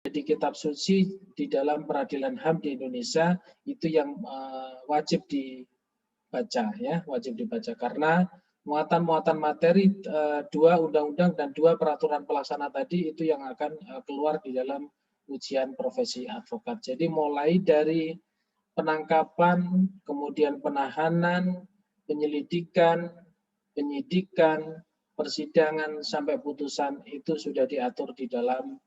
jadi kitab suci di dalam peradilan HAM di Indonesia itu yang wajib dibaca, ya, wajib dibaca, karena muatan-muatan materi 2 undang-undang dan 2 peraturan pelaksana tadi itu yang akan keluar di dalam ujian profesi advokat. Jadi mulai dari penangkapan, kemudian penahanan, penyelidikan, penyidikan, persidangan sampai putusan itu sudah diatur di dalam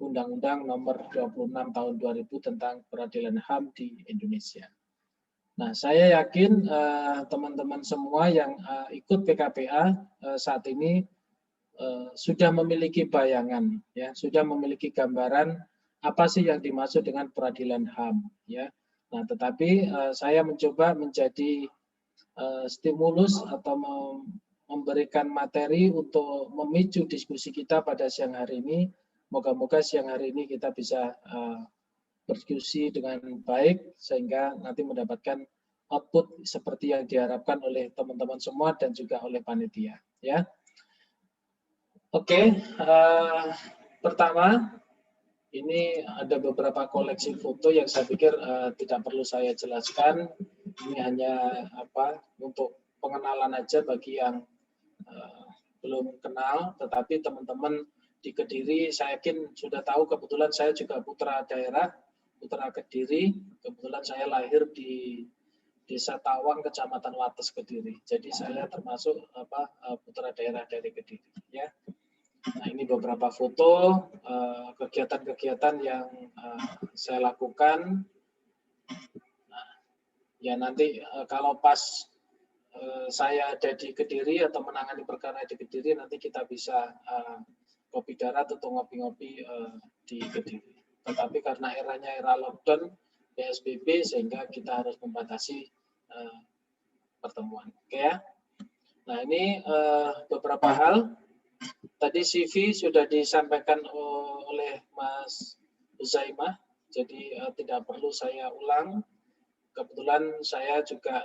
Undang-Undang Nomor 26 Tahun 2000 tentang Peradilan HAM di Indonesia. Nah, saya yakin teman-teman semua yang ikut PKPA saat ini sudah memiliki bayangan, ya, sudah memiliki gambaran apa sih yang dimaksud dengan peradilan HAM, ya. Nah, tetapi saya mencoba menjadi stimulus atau memberikan materi untuk memicu diskusi kita pada siang hari ini. Moga-moga siang hari ini kita bisa berdiskusi dengan baik sehingga nanti mendapatkan output seperti yang diharapkan oleh teman-teman semua dan juga oleh panitia, ya. Oke, pertama ini ada beberapa koleksi foto yang saya pikir tidak perlu saya jelaskan. Ini hanya untuk pengenalan aja bagi yang belum kenal, tetapi teman-teman di Kediri saya yakin sudah tahu. Kebetulan saya juga putra daerah, putra Kediri. Kebetulan saya lahir di Desa Tawang, Kecamatan Wates, Kediri. Jadi saya termasuk putra daerah dari Kediri, ya. Nah, ini beberapa foto kegiatan-kegiatan yang saya lakukan. Nah, ya nanti kalau pas saya ada di Kediri atau menangani perkara di Kediri, nanti kita bisa kopi darat atau ngopi-ngopi di Kediri. Tetapi karena eranya era lockdown, PSBB, sehingga kita harus membatasi pertemuan. Oke, ya. Nah, ini beberapa hal. Tadi CV sudah disampaikan oleh Mas Zaimah, jadi tidak perlu saya ulang. Kebetulan saya juga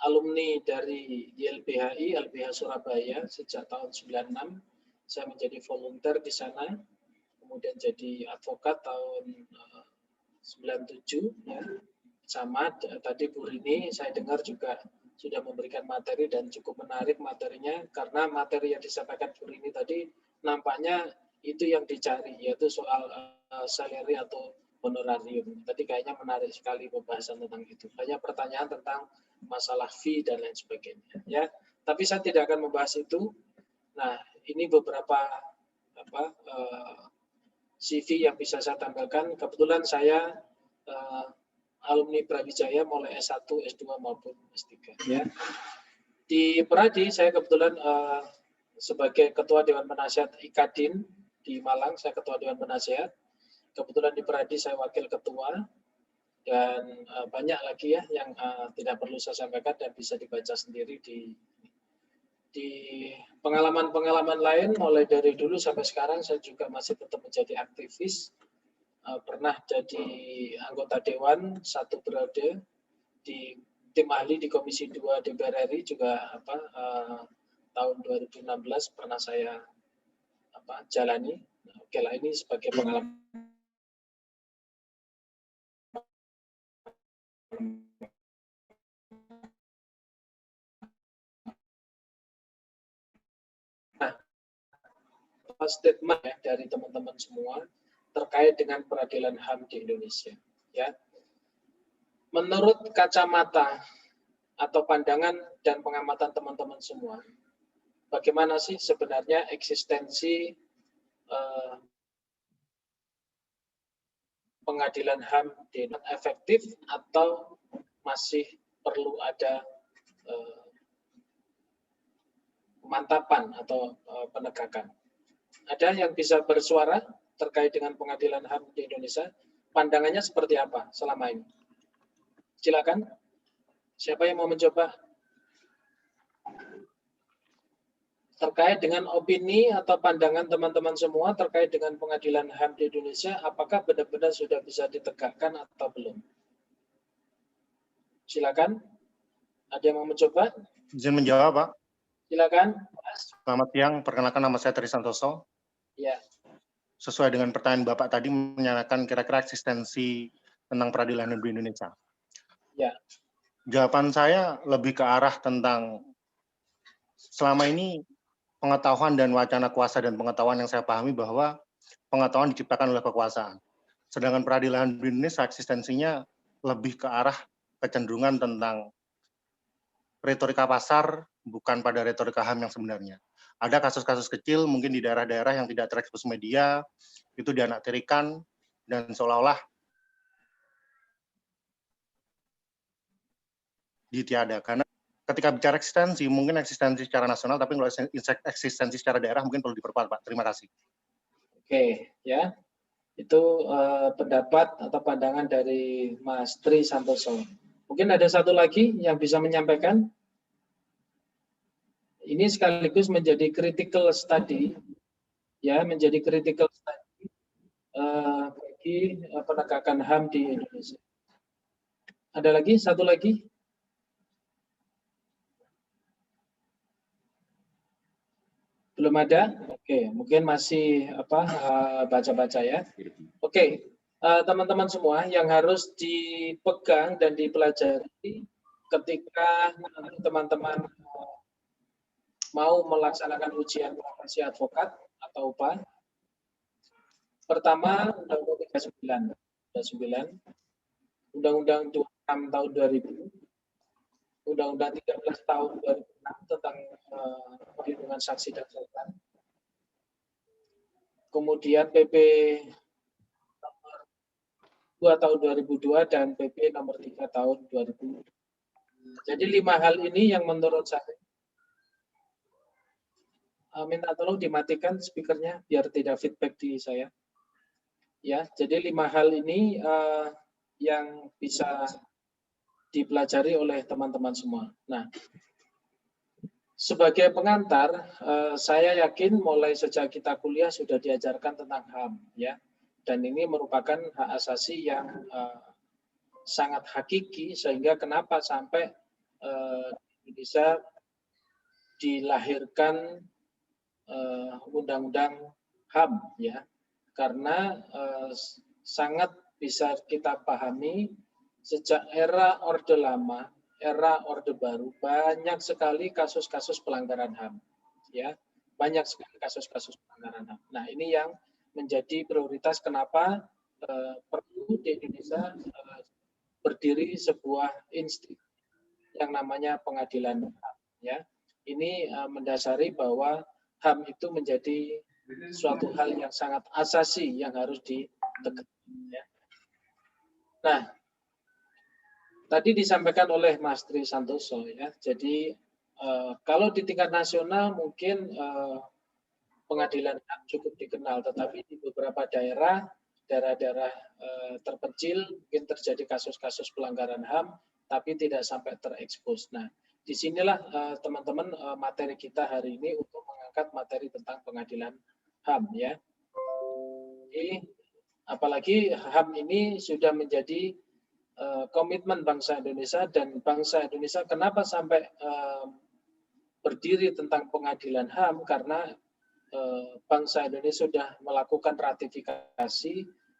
alumni dari YLBHI, LBH Surabaya sejak tahun 96. Saya menjadi volunteer di sana, kemudian jadi advokat tahun 97, ya. Sama tadi Bu Rini, saya dengar juga sudah memberikan materi dan cukup menarik materinya, karena materi yang disampaikan Bu Rini tadi nampaknya itu yang dicari, yaitu soal salary atau honorarium. Tadi kayaknya menarik sekali pembahasan tentang itu. Banyak pertanyaan tentang masalah fee dan lain sebagainya, ya. Tapi saya tidak akan membahas itu. Nah, ini beberapa CV yang bisa saya tampilkan. Kebetulan saya alumni Brawijaya mulai S1, S2 maupun S3, ya. Di Peradi saya kebetulan sebagai Ketua Dewan Penasihat IKADIN di Malang, saya Ketua Dewan Penasihat. Kebetulan di Peradi saya Wakil Ketua, dan banyak lagi ya yang tidak perlu saya sampaikan dan bisa dibaca sendiri di pengalaman-pengalaman lain. Mulai dari dulu sampai sekarang saya juga masih tetap menjadi aktivis. Pernah jadi anggota Dewan 1 periode di tim ahli di Komisi 2 DPR RI juga tahun 2016 pernah saya jalani. Oke lah, ini sebagai pengalaman. Nah, statement ya dari teman-teman semua terkait dengan peradilan HAM di Indonesia, ya. Menurut kacamata atau pandangan dan pengamatan teman-teman semua, bagaimana sih sebenarnya eksistensi pengadilan HAM di Indonesia, efektif atau masih perlu ada pemantapan atau penegakan? Ada yang bisa bersuara terkait dengan pengadilan HAM di Indonesia? Pandangannya seperti apa selama ini? Silakan. Siapa yang mau mencoba? Terkait dengan opini atau pandangan teman-teman semua terkait dengan pengadilan HAM di Indonesia, apakah benar-benar sudah bisa ditegakkan atau belum? Silakan. Ada yang mau mencoba? Izin menjawab, Pak. Silakan. Selamat siang, perkenalkan nama saya Tri Santoso. Ya. Sesuai dengan pertanyaan Bapak tadi menyatakan kira-kira eksistensi tentang peradilan di Indonesia. Ya. Jawaban saya lebih ke arah tentang selama ini pengetahuan dan wacana kuasa dan pengetahuan yang saya pahami bahwa pengetahuan diciptakan oleh kekuasaan. Sedangkan peradilan di Indonesia eksistensinya lebih ke arah kecenderungan tentang retorika pasar, bukan pada retorika HAM yang sebenarnya. Ada kasus-kasus kecil mungkin di daerah-daerah yang tidak terekspos media, itu dianaktirikan, dan seolah-olah ditiada. Karena ketika bicara eksistensi, mungkin eksistensi secara nasional, tapi kalau eksistensi secara daerah mungkin perlu diperkuat, Pak. Terima kasih. Oke, ya. Itu pendapat atau pandangan dari Mas Tri Santoso. Mungkin ada satu lagi yang bisa menyampaikan. Ini sekaligus menjadi critical study, ya, menjadi critical study bagi penegakan HAM di Indonesia. Ada lagi, satu lagi? Belum ada? Oke, mungkin masih baca-baca ya. Oke, teman-teman semua yang harus dipegang dan dipelajari ketika teman-teman mau melaksanakan ujian profesi advokat atau UPA. Pertama, Undang-Undang 39, Undang-Undang 26 tahun 2000, Undang-Undang 13 tahun 2006 tentang perlindungan saksi dan korban. Kemudian PP nomor 2 tahun 2002 dan PP nomor 3 tahun 2000. Jadi 5 hal ini yang menurut saya minta tolong dimatikan speakernya biar tidak feedback di saya. Ya, jadi 5 hal ini yang bisa dipelajari oleh teman-teman semua. Nah, sebagai pengantar, saya yakin mulai sejak kita kuliah sudah diajarkan tentang HAM, ya. Dan ini merupakan hak asasi yang sangat hakiki, sehingga kenapa sampai bisa dilahirkan undang-undang HAM, ya, karena sangat bisa kita pahami sejak era Orde Lama, era Orde Baru, banyak sekali kasus-kasus pelanggaran HAM, ya, banyak sekali kasus-kasus pelanggaran HAM. Nah, ini yang menjadi prioritas kenapa perlu di Indonesia berdiri sebuah institusi yang namanya pengadilan HAM, ya. Ini mendasari bahwa HAM itu menjadi suatu hal yang sangat asasi yang harus ditegakkan. Ya. Nah, tadi disampaikan oleh Mas Tri Santoso, ya. Jadi kalau di tingkat nasional mungkin pengadilan HAM cukup dikenal, tetapi di beberapa daerah terpencil mungkin terjadi kasus-kasus pelanggaran HAM, tapi tidak sampai terekspos. Nah, disinilah teman-teman materi kita hari ini untuk mengangkat materi tentang pengadilan HAM, ya. Jadi, apalagi HAM ini sudah menjadi komitmen bangsa Indonesia, dan bangsa Indonesia kenapa sampai berdiri tentang pengadilan HAM, karena bangsa Indonesia sudah melakukan ratifikasi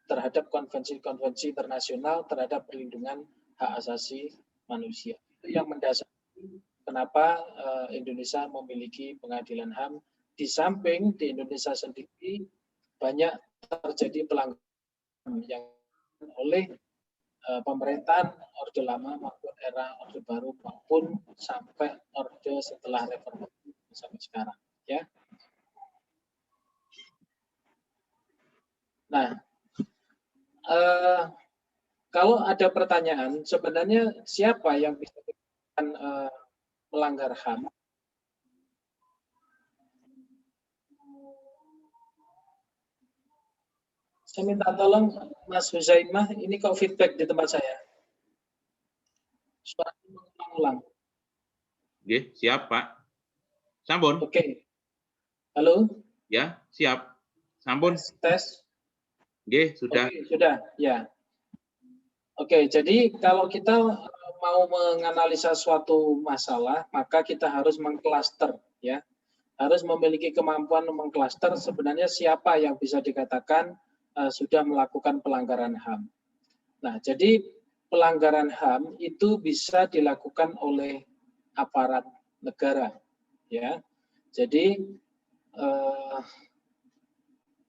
terhadap konvensi-konvensi internasional terhadap perlindungan hak asasi manusia. Itu yang mendasari kenapa Indonesia memiliki pengadilan HAM. Di samping di Indonesia sendiri banyak terjadi pelanggaran yang oleh pemerintahan Orde Lama maupun era Orde Baru maupun sampai Orde setelah reformasi sampai sekarang, ya. Nah, kalau ada pertanyaan, sebenarnya siapa yang bisa melanggar HAM? Saya minta tolong Mas Huzaimah, ini kok feedback di tempat saya? Suara ulang-ulang. Oke, siap Pak. Sampun. Oke. Halo? Ya, siap. Sampun. Tes. Oke, sudah. Oke, sudah, ya. Oke, jadi kalau kita mau menganalisa suatu masalah, maka kita harus mengklaster, ya. harus memiliki kemampuan mengklaster sebenarnya siapa yang bisa dikatakan sudah melakukan pelanggaran HAM. Nah, jadi pelanggaran HAM itu bisa dilakukan oleh aparat negara, ya. Jadi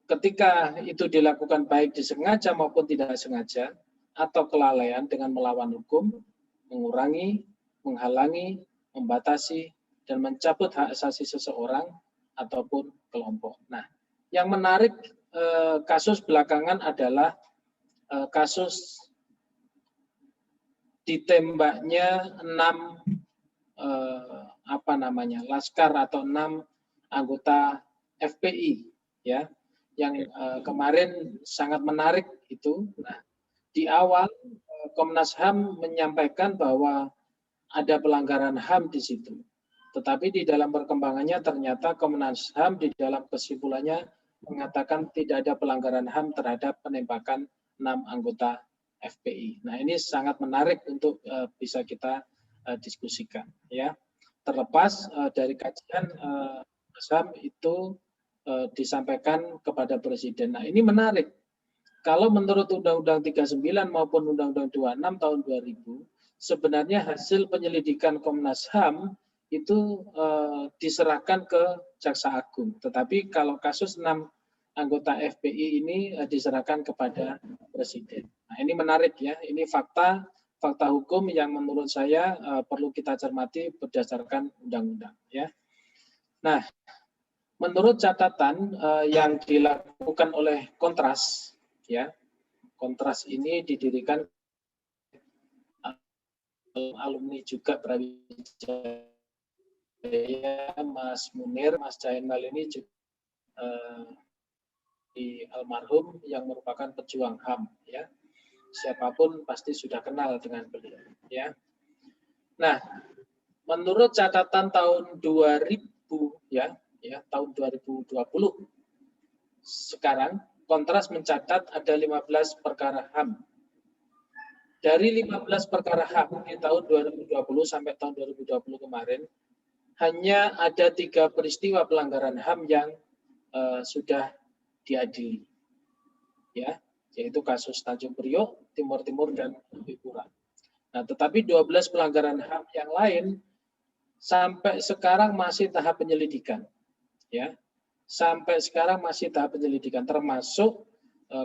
ketika itu dilakukan baik disengaja maupun tidak sengaja atau kelalaian dengan melawan hukum, mengurangi, menghalangi, membatasi, dan mencabut hak asasi seseorang ataupun kelompok. Nah, yang menarik kasus belakangan adalah kasus ditembaknya 6 laskar atau 6 anggota FPI, ya, yang kemarin sangat menarik itu. Nah, di awal Komnas HAM menyampaikan bahwa ada pelanggaran HAM di situ. Tetapi di dalam perkembangannya ternyata Komnas HAM di dalam kesimpulannya mengatakan tidak ada pelanggaran HAM terhadap penembakan 6 anggota FPI. Nah, ini sangat menarik untuk bisa kita diskusikan, ya. Terlepas dari kajian Komnas HAM itu disampaikan kepada Presiden. Nah, ini menarik. Kalau menurut Undang-Undang 39 maupun Undang-Undang 26 tahun 2000, sebenarnya hasil penyelidikan Komnas HAM itu diserahkan ke Jaksa Agung. Tetapi kalau kasus 6 anggota FPI ini diserahkan kepada Presiden. Nah, ini menarik, ya. Ini fakta hukum yang menurut saya perlu kita cermati berdasarkan undang-undang, ya. Nah, menurut catatan yang dilakukan oleh Kontras, ya, Kontras ini didirikan alumni juga Brawijaya, Mas Munir, Mas Jainal ini juga di almarhum yang merupakan pejuang HAM, ya. Siapapun pasti sudah kenal dengan beliau, ya. Nah, menurut catatan tahun 2000, ya, tahun 2020 sekarang Kontras mencatat ada 15 perkara HAM. Dari 15 perkara HAM di tahun 2020 sampai tahun 2020 kemarin, hanya ada 3 peristiwa pelanggaran HAM yang sudah diadili, ya, yaitu kasus Tanjung Priok, Timur Timur, dan Lembipura. Nah, tetapi 12 pelanggaran HAM yang lain sampai sekarang masih tahap penyelidikan, ya. Sampai sekarang masih tahap penyelidikan, termasuk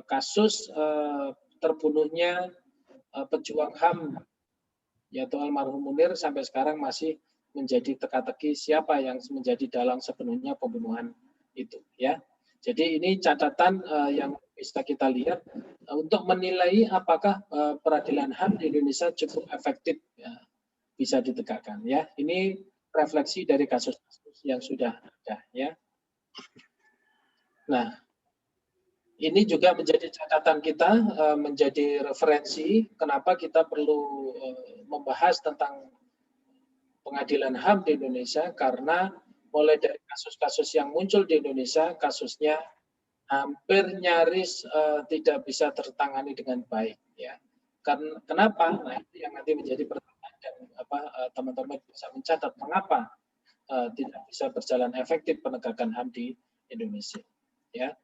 kasus terbunuhnya pejuang HAM yaitu almarhum Munir sampai sekarang masih menjadi teka-teki siapa yang menjadi dalang sepenuhnya pembunuhan itu, ya. Jadi ini catatan yang bisa kita lihat untuk menilai apakah peradilan HAM di Indonesia cukup efektif, ya, bisa ditegakkan, ya. Ini refleksi dari kasus-kasus yang sudah ada, ya. Nah, ini juga menjadi catatan kita, menjadi referensi kenapa kita perlu membahas tentang pengadilan HAM di Indonesia, karena mulai dari kasus-kasus yang muncul di Indonesia, kasusnya hampir nyaris tidak bisa tertangani dengan baik, ya. Kenapa? Nah, itu yang nanti menjadi pertanyaan dan teman-teman bisa mencatat mengapa tidak bisa berjalan efektif penegakan HAM di Indonesia, ya.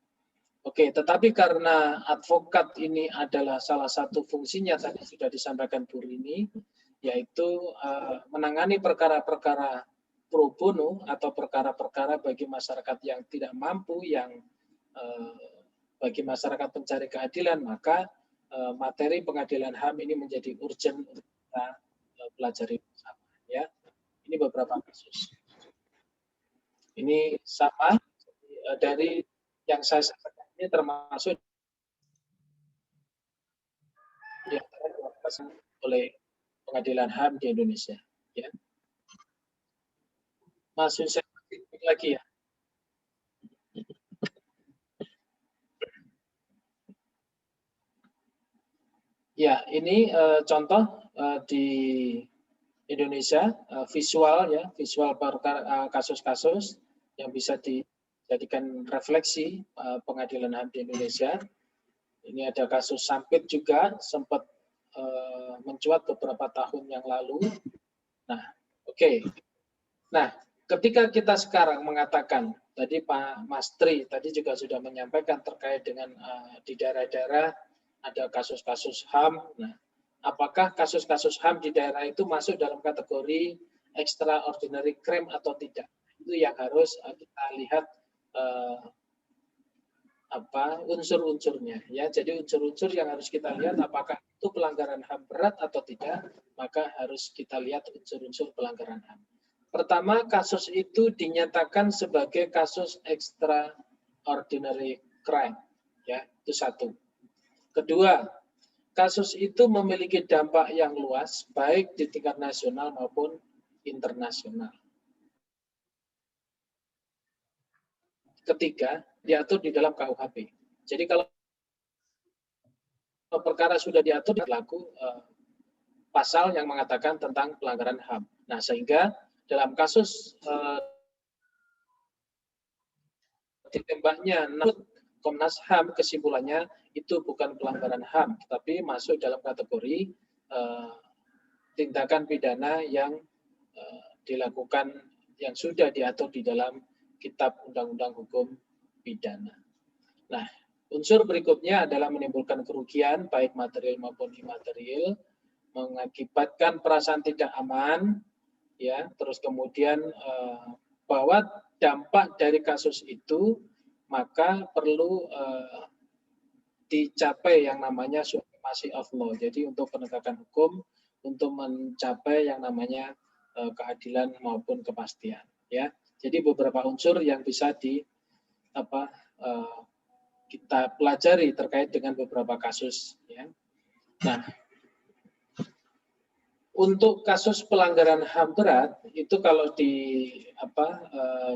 Oke, tetapi karena advokat ini adalah salah satu fungsinya tadi sudah disampaikan Bu Rini, yaitu menangani perkara-perkara pro bono atau perkara-perkara bagi masyarakat yang tidak mampu, yang bagi masyarakat pencari keadilan, maka materi pengadilan HAM ini menjadi urgent untuk kita pelajari bersama, ya. Ini beberapa kasus. Ini sama dari yang saya sampaikan ini termasuk yang dilakukan oleh pengadilan HAM di Indonesia, ya. Mas Yusuf lagi, ya. Ya, ini contoh di Indonesia visual, ya, visual kasus-kasus yang bisa dijadikan refleksi pengadilan HAM di Indonesia. Ini ada kasus Sampit juga sempat mencuat beberapa tahun yang lalu. Nah, oke. Nah, ketika kita sekarang mengatakan, tadi Pak Mastri tadi juga sudah menyampaikan terkait dengan di daerah-daerah ada kasus-kasus HAM. Nah, apakah kasus-kasus HAM di daerah itu masuk dalam kategori extraordinary crime atau tidak? Itu yang harus kita lihat unsur-unsurnya, ya. Jadi unsur-unsur yang harus kita lihat apakah itu pelanggaran HAM berat atau tidak, maka harus kita lihat unsur-unsur pelanggaran HAM. Pertama, kasus itu dinyatakan sebagai kasus extraordinary crime, ya, itu satu. Kedua, kasus itu memiliki dampak yang luas, baik di tingkat nasional maupun internasional. Ketiga, diatur di dalam KUHP. Jadi kalau perkara sudah diatur, berlaku pasal yang mengatakan tentang pelanggaran HAM. Nah, sehingga dalam kasus ditembaknya Komnas HAM, kesimpulannya itu bukan pelanggaran HAM, tapi masuk dalam kategori tindakan pidana yang dilakukan yang sudah diatur di dalam Kitab Undang-Undang Hukum Pidana. Nah, unsur berikutnya adalah menimbulkan kerugian baik material maupun imaterial, mengakibatkan perasaan tidak aman, ya, terus kemudian bahwa dampak dari kasus itu maka perlu dicapai yang namanya supremacy of law. Jadi untuk penegakan hukum, untuk mencapai yang namanya keadilan maupun kepastian, ya. Jadi beberapa unsur yang bisa kita pelajari terkait dengan beberapa kasus, ya. Nah, untuk kasus pelanggaran HAM berat itu kalau di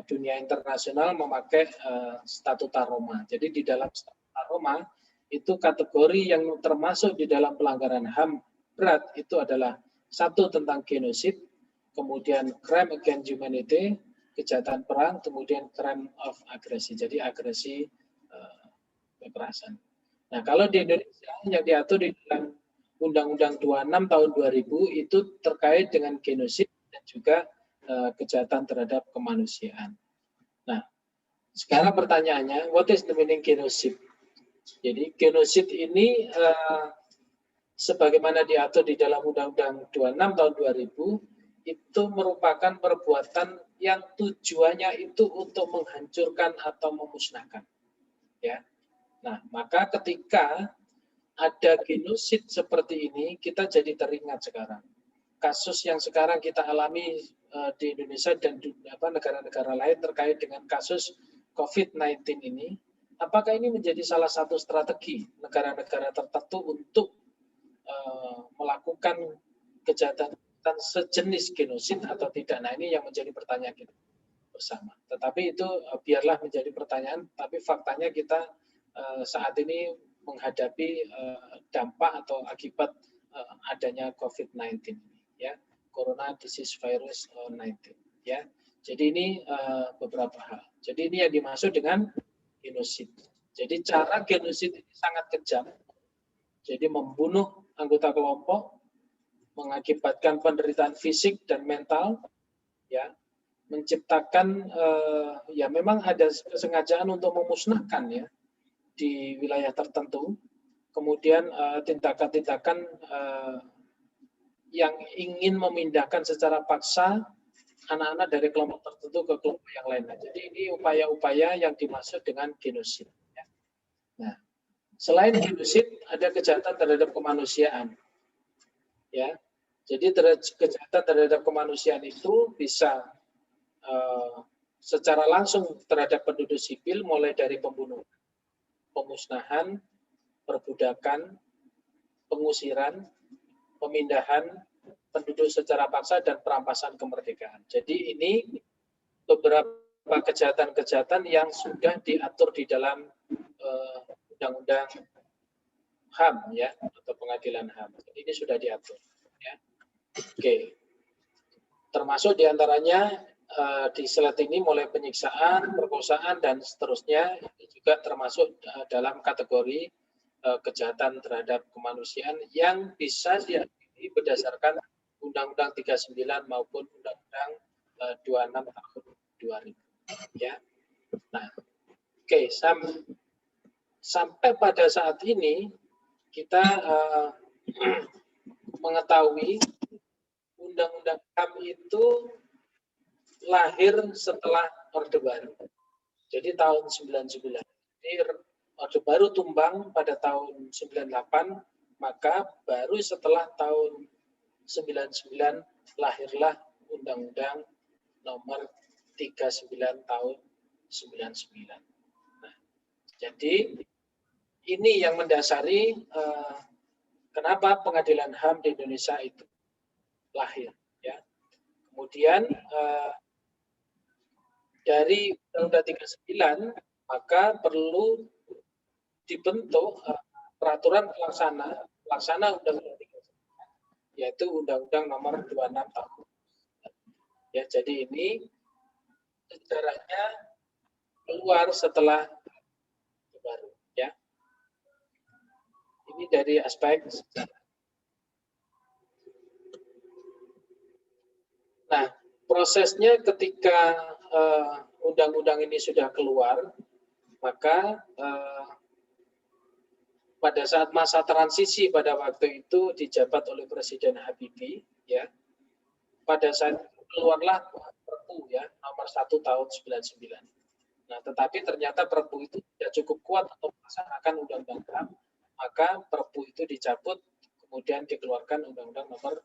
dunia internasional memakai Statuta Roma. Jadi di dalam Statuta Roma itu kategori yang termasuk di dalam pelanggaran HAM berat itu adalah satu tentang genosid, kemudian crime against humanity, kejahatan perang, kemudian crime of agresi. Jadi agresi kekerasan. Nah, kalau di Indonesia yang diatur di dalam Undang-Undang 26 tahun 2000 itu terkait dengan genosid dan juga kejahatan terhadap kemanusiaan. Nah, sekarang pertanyaannya, what is the meaning genosid? Jadi genosid ini sebagaimana diatur di dalam Undang-Undang 26 tahun 2000 itu merupakan perbuatan yang tujuannya itu untuk menghancurkan atau memusnahkan. Ya. Nah, maka ketika ada genosid seperti ini, kita jadi teringat sekarang. Kasus yang sekarang kita alami di Indonesia dan negara-negara lain terkait dengan kasus COVID-19 ini, apakah ini menjadi salah satu strategi negara-negara tertentu untuk melakukan kejahatan sejenis genosid atau tidak? Nah, ini yang menjadi pertanyaan kita bersama. Tetapi itu biarlah menjadi pertanyaan, tapi faktanya kita saat ini menghadapi dampak atau akibat adanya COVID-19, ya, Corona Disease Virus 19, ya. Jadi ini beberapa hal. Jadi ini yang dimaksud dengan genosid. Jadi cara genosid ini sangat kejam. Jadi membunuh anggota kelompok, mengakibatkan penderitaan fisik dan mental, ya, menciptakan ya memang ada kesengajaan untuk memusnahkan, ya, di wilayah tertentu, kemudian tindakan-tindakan yang ingin memindahkan secara paksa anak-anak dari kelompok tertentu ke kelompok yang lain. Jadi ini upaya-upaya yang dimaksud dengan genosid. Ya. Nah, selain genosid ada kejahatan terhadap kemanusiaan. Ya, jadi kejahatan terhadap kemanusiaan itu bisa secara langsung terhadap penduduk sipil, mulai dari pembunuhan, pemusnahan, perbudakan, pengusiran, pemindahan penduduk secara paksa, dan perampasan kemerdekaan. Jadi ini beberapa kejahatan-kejahatan yang sudah diatur di dalam Undang-Undang HAM, ya, atau Pengadilan HAM. Jadi ini sudah diatur. Ya. Oke. Termasuk diantaranya di slide ini mulai penyiksaan, perkosaan, dan seterusnya, itu juga termasuk dalam kategori kejahatan terhadap kemanusiaan yang bisa diadili berdasarkan Undang-Undang 39 maupun Undang-Undang 26 tahun 2000 ya. Nah, oke, sampai pada saat ini kita mengetahui Undang-Undang HAM itu lahir setelah Orde Baru. Jadi tahun 99. Jadi Orde Baru tumbang pada tahun 98, maka baru setelah tahun 99 lahirlah Undang-Undang nomor 39 tahun 99. Nah, jadi ini yang mendasari kenapa Pengadilan HAM di Indonesia itu lahir. Ya. Kemudian dari Undang-Undang 39 maka perlu dibentuk peraturan pelaksana Undang-Undang 39, yaitu Undang-Undang nomor 26 tahun. Ya, jadi ini sejarahnya keluar setelah baru. Ya, ini dari aspek sejarah. Nah, prosesnya ketika undang-undang ini sudah keluar, maka pada saat masa transisi pada waktu itu dijabat oleh Presiden Habibie, ya, pada saat keluarlah Perpu ya nomor 1 tahun 99. Nah, tetapi ternyata Perpu itu tidak cukup kuat untuk melaksanakan Undang-Undang HAM, maka Perpu itu dicabut, kemudian dikeluarkan Undang-Undang nomor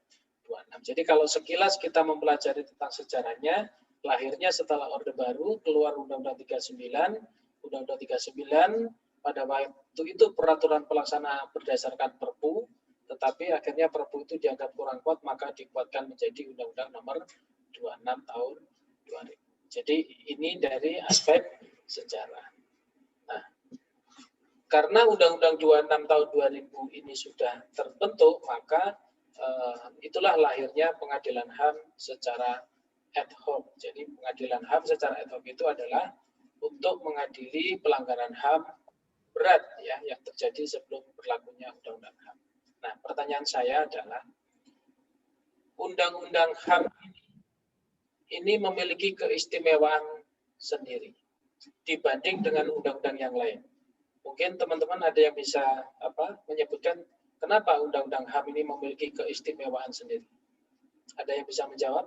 26. Jadi kalau sekilas kita mempelajari tentang sejarahnya, lahirnya setelah Orde Baru, keluar Undang-Undang 39, Undang-Undang 39 pada waktu itu peraturan pelaksana berdasarkan Perpu, tetapi akhirnya Perpu itu dianggap kurang kuat, maka dikuatkan menjadi Undang-Undang nomor 26 tahun 2000. Jadi ini dari aspek sejarah. Nah, karena Undang-Undang 26 tahun 2000 ini sudah terbentuk, maka itulah lahirnya Pengadilan HAM secara ad hoc. Jadi Pengadilan HAM secara ad hoc itu adalah untuk mengadili pelanggaran HAM berat ya yang terjadi sebelum berlakunya Undang-Undang HAM. Nah, pertanyaan saya adalah Undang-Undang HAM ini memiliki keistimewaan sendiri dibanding dengan undang-undang yang lain. Mungkin teman-teman ada yang bisa menyebutkan kenapa Undang-Undang HAM ini memiliki keistimewaan sendiri. Ada yang bisa menjawab?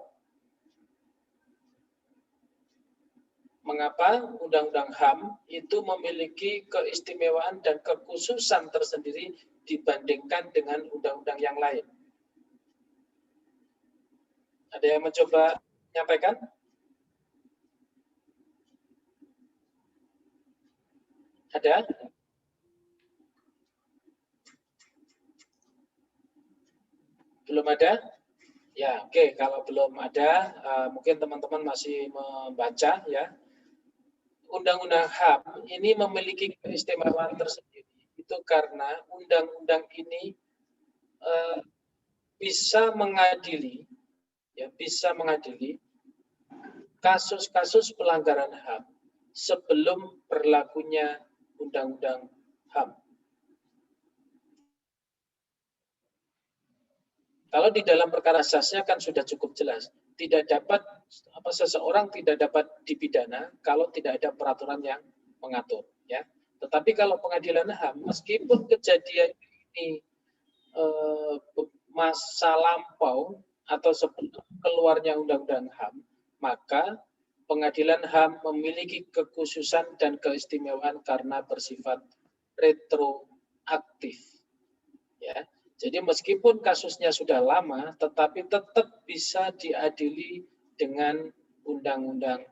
Mengapa Undang-Undang HAM itu memiliki keistimewaan dan kekhususan tersendiri dibandingkan dengan undang-undang yang lain? Ada yang mencoba menyampaikan? Ada? Belum ada? Ya, oke. Kalau belum ada, mungkin teman-teman masih membaca ya. Undang-Undang HAM ini memiliki keistimewaan tersendiri. Itu karena undang-undang ini bisa mengadili kasus-kasus pelanggaran HAM sebelum berlakunya Undang-Undang HAM. Kalau di dalam perkara asasnya kan sudah cukup jelas, seseorang tidak dapat dipidana kalau tidak ada peraturan yang mengatur, ya. Tetapi kalau Pengadilan HAM, meskipun kejadian ini masa lampau atau sebelum keluarnya Undang-Undang HAM, maka Pengadilan HAM memiliki kekhususan dan keistimewaan karena bersifat retroaktif, ya. Jadi meskipun kasusnya sudah lama, tetapi tetap bisa diadili dengan Undang-Undang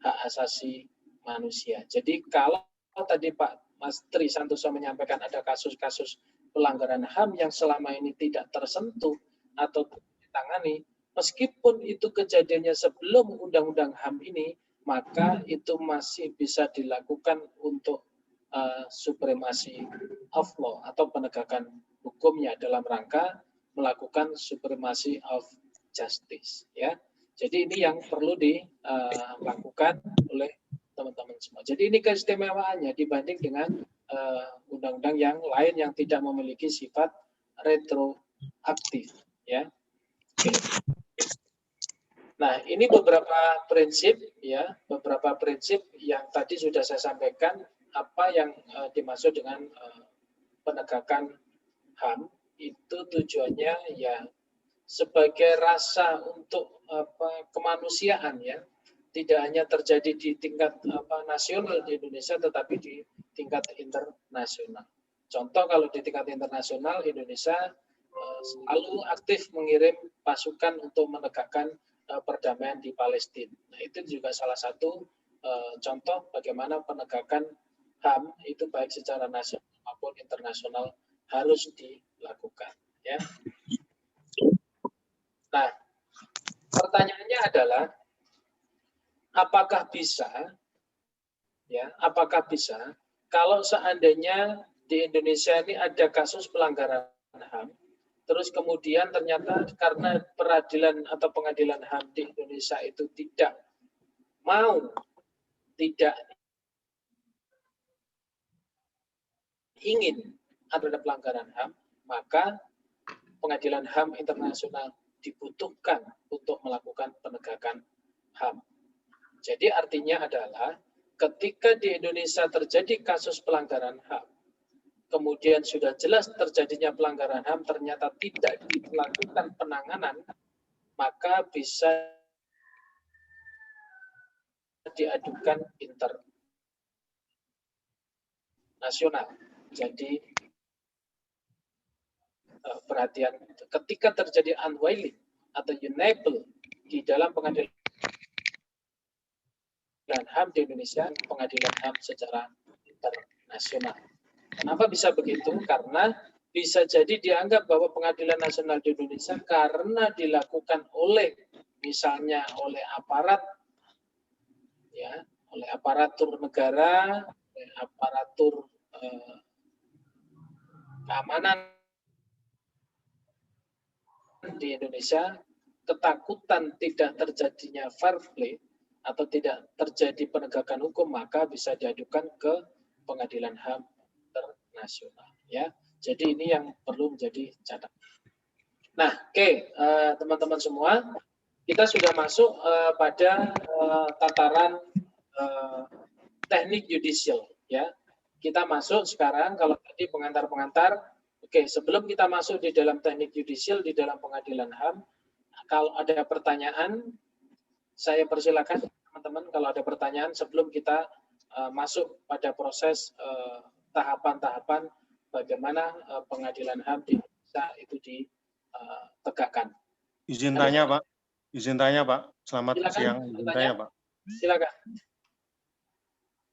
Hak Asasi Manusia. Jadi kalau tadi Pak Mas Tri Santoso menyampaikan ada kasus-kasus pelanggaran HAM yang selama ini tidak tersentuh atau ditangani, meskipun itu kejadiannya sebelum Undang-Undang HAM ini, maka itu masih bisa dilakukan untuk supremasi of law atau penegakan hukumnya dalam rangka melakukan supremasi of justice, ya. Jadi ini yang perlu dilakukan oleh teman-teman semua. Jadi ini keistimewaannya dibanding dengan undang-undang yang lain yang tidak memiliki sifat retroaktif, ya. Oke. Nah, ini beberapa prinsip ya, beberapa prinsip yang tadi sudah saya sampaikan apa yang dimaksud dengan penegakan HAM itu tujuannya ya sebagai rasa untuk kemanusiaan ya, tidak hanya terjadi di tingkat nasional di Indonesia tetapi di tingkat internasional. Contoh kalau di tingkat internasional Indonesia selalu aktif mengirim pasukan untuk menegakkan perdamaian di Palestina. Nah, itu juga salah satu contoh bagaimana penegakan HAM itu baik secara nasional maupun internasional harus dilakukan. Ya. Nah, pertanyaannya adalah apakah bisa kalau seandainya di Indonesia ini ada kasus pelanggaran HAM, terus kemudian ternyata karena peradilan atau pengadilan HAM di Indonesia itu tidak ingin ada pelanggaran HAM, maka pengadilan HAM internasional dibutuhkan untuk melakukan penegakan HAM. Jadi artinya adalah ketika di Indonesia terjadi kasus pelanggaran HAM, kemudian sudah jelas terjadinya pelanggaran HAM, ternyata tidak dilakukan penanganan, maka bisa diadukan internasional. Jadi perhatian ketika terjadi unwilling atau unable di dalam pengadilan HAM di Indonesia, pengadilan HAM secara internasional. Kenapa bisa begitu? Karena bisa jadi dianggap bahwa pengadilan nasional di Indonesia karena dilakukan oleh misalnya oleh aparat ya, oleh aparatur negara, oleh aparatur keamanan di Indonesia, ketakutan tidak terjadinya fair play atau tidak terjadi penegakan hukum, maka bisa diadukan ke pengadilan HAM internasional. Ya, jadi ini yang perlu menjadi catatan. Nah, oke, teman-teman semua, kita sudah masuk pada tataran teknik yudisial. Ya, kita masuk sekarang kalau tadi pengantar-pengantar. Oke, sebelum kita masuk di dalam teknik yudisial di dalam pengadilan HAM, kalau ada pertanyaan, saya persilakan teman-teman kalau ada pertanyaan sebelum kita masuk pada proses tahapan-tahapan bagaimana pengadilan HAM di Indonesia itu ditegakkan. Izin tanya, Pak. Selamat Silakan, siang. Izin tanya, Pak. Silakan.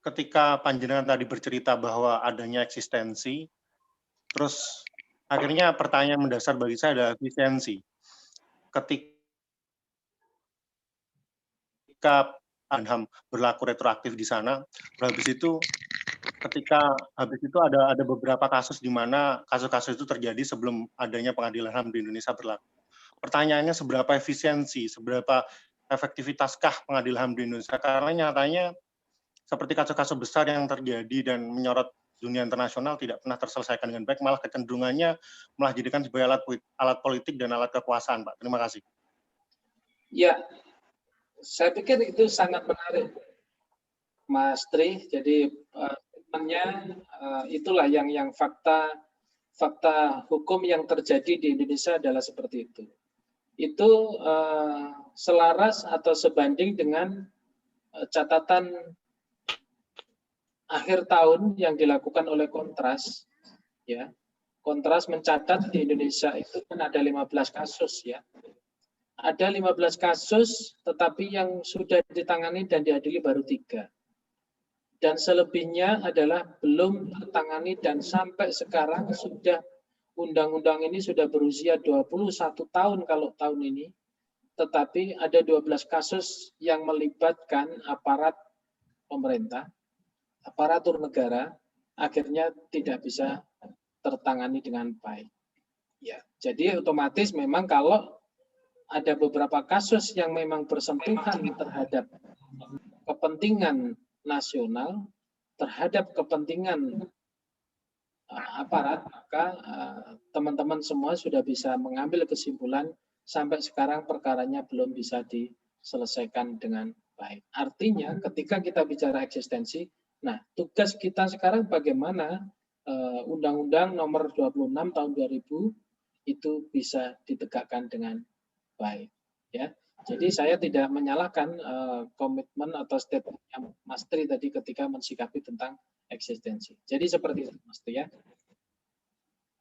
Ketika panjenengan tadi bercerita bahwa adanya eksistensi, terus akhirnya pertanyaan mendasar bagi saya adalah efisiensi. Ketika HAM berlaku retroaktif di sana, habis itu ada beberapa kasus di mana kasus-kasus itu terjadi sebelum adanya pengadilan HAM di Indonesia berlaku. Pertanyaannya seberapa efisiensi, seberapa efektivitaskah pengadilan HAM di Indonesia? Karena nyatanya seperti kasus-kasus besar yang terjadi dan menyorot dunia internasional tidak pernah terselesaikan dengan baik, malah kecenderungannya malah jadikan sebagai alat politik dan alat kekuasaan, Pak. Terima kasih. Ya, saya pikir itu sangat menarik, Mas Tri. Jadi itulah yang fakta hukum yang terjadi di Indonesia adalah seperti itu. Itu selaras atau sebanding dengan catatan akhir tahun yang dilakukan oleh Kontras, ya. Kontras mencatat di Indonesia itu kan ada 15 kasus, ya. Ada 15 kasus, tetapi yang sudah ditangani dan diadili baru 3. Dan selebihnya adalah belum tertangani dan sampai sekarang sudah undang-undang ini sudah berusia 21 tahun kalau tahun ini, tetapi ada 12 kasus yang melibatkan aparat pemerintah, aparatur negara, akhirnya tidak bisa tertangani dengan baik. Ya, jadi otomatis memang kalau ada beberapa kasus yang memang bersentuhan terhadap kepentingan nasional, terhadap kepentingan aparat, maka teman-teman semua sudah bisa mengambil kesimpulan sampai sekarang perkaranya belum bisa selesaikan dengan baik. Artinya ketika kita bicara eksistensi, nah tugas kita sekarang bagaimana Undang-Undang Nomor 26 Tahun 2000 itu bisa ditegakkan dengan baik. Ya, jadi saya tidak menyalahkan komitmen atau statement yang Mas Tri tadi ketika mensikapi tentang eksistensi. Jadi seperti itu, Mas Tri ya.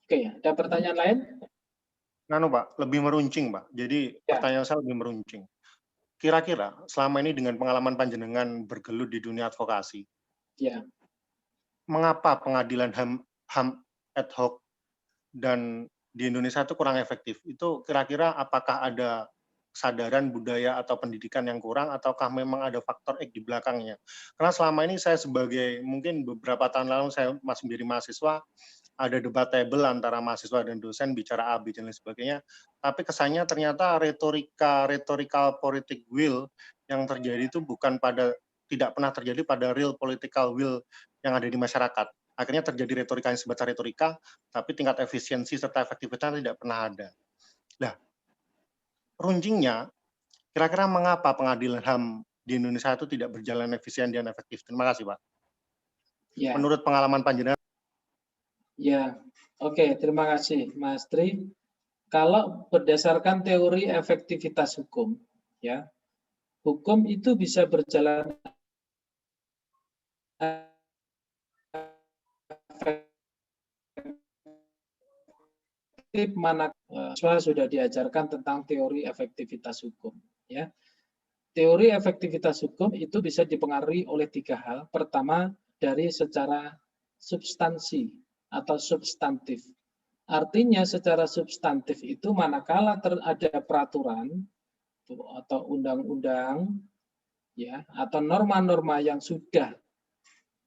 Oke, ada pertanyaan lain? Pak, lebih meruncing, Pak. Jadi pertanyaan saya lebih meruncing. Kira-kira selama ini dengan pengalaman panjenengan bergelut di dunia advokasi, ya, mengapa pengadilan HAM ad hoc dan di Indonesia itu kurang efektif? Itu kira-kira apakah ada kesadaran budaya atau pendidikan yang kurang, ataukah memang ada faktor X di belakangnya? Karena selama ini saya sebagai, mungkin beberapa tahun lalu saya masih menjadi mahasiswa, ada debatable antara mahasiswa dan dosen bicara A, B, dan lain sebagainya, tapi kesannya ternyata rhetorical politic will yang terjadi itu tidak pernah terjadi pada real political will yang ada di masyarakat. Akhirnya terjadi retorika yang sebatas retorika, tapi tingkat efisiensi serta efektivitasnya tidak pernah ada. Nah, runcingnya, kira-kira mengapa pengadilan HAM di Indonesia itu tidak berjalan efisien dan efektif? Terima kasih, Pak. Ya. Menurut pengalaman panjenengan. Ya, oke, terima kasih, Mas Tri. Kalau berdasarkan teori efektivitas hukum, ya, hukum itu bisa berjalan mana sudah diajarkan tentang teori efektivitas hukum, ya. Teori efektivitas hukum itu bisa dipengaruhi oleh 3 hal. Pertama, dari secara substansi atau substantif. Artinya secara substantif itu manakala ada peraturan atau undang-undang, ya, atau norma-norma yang sudah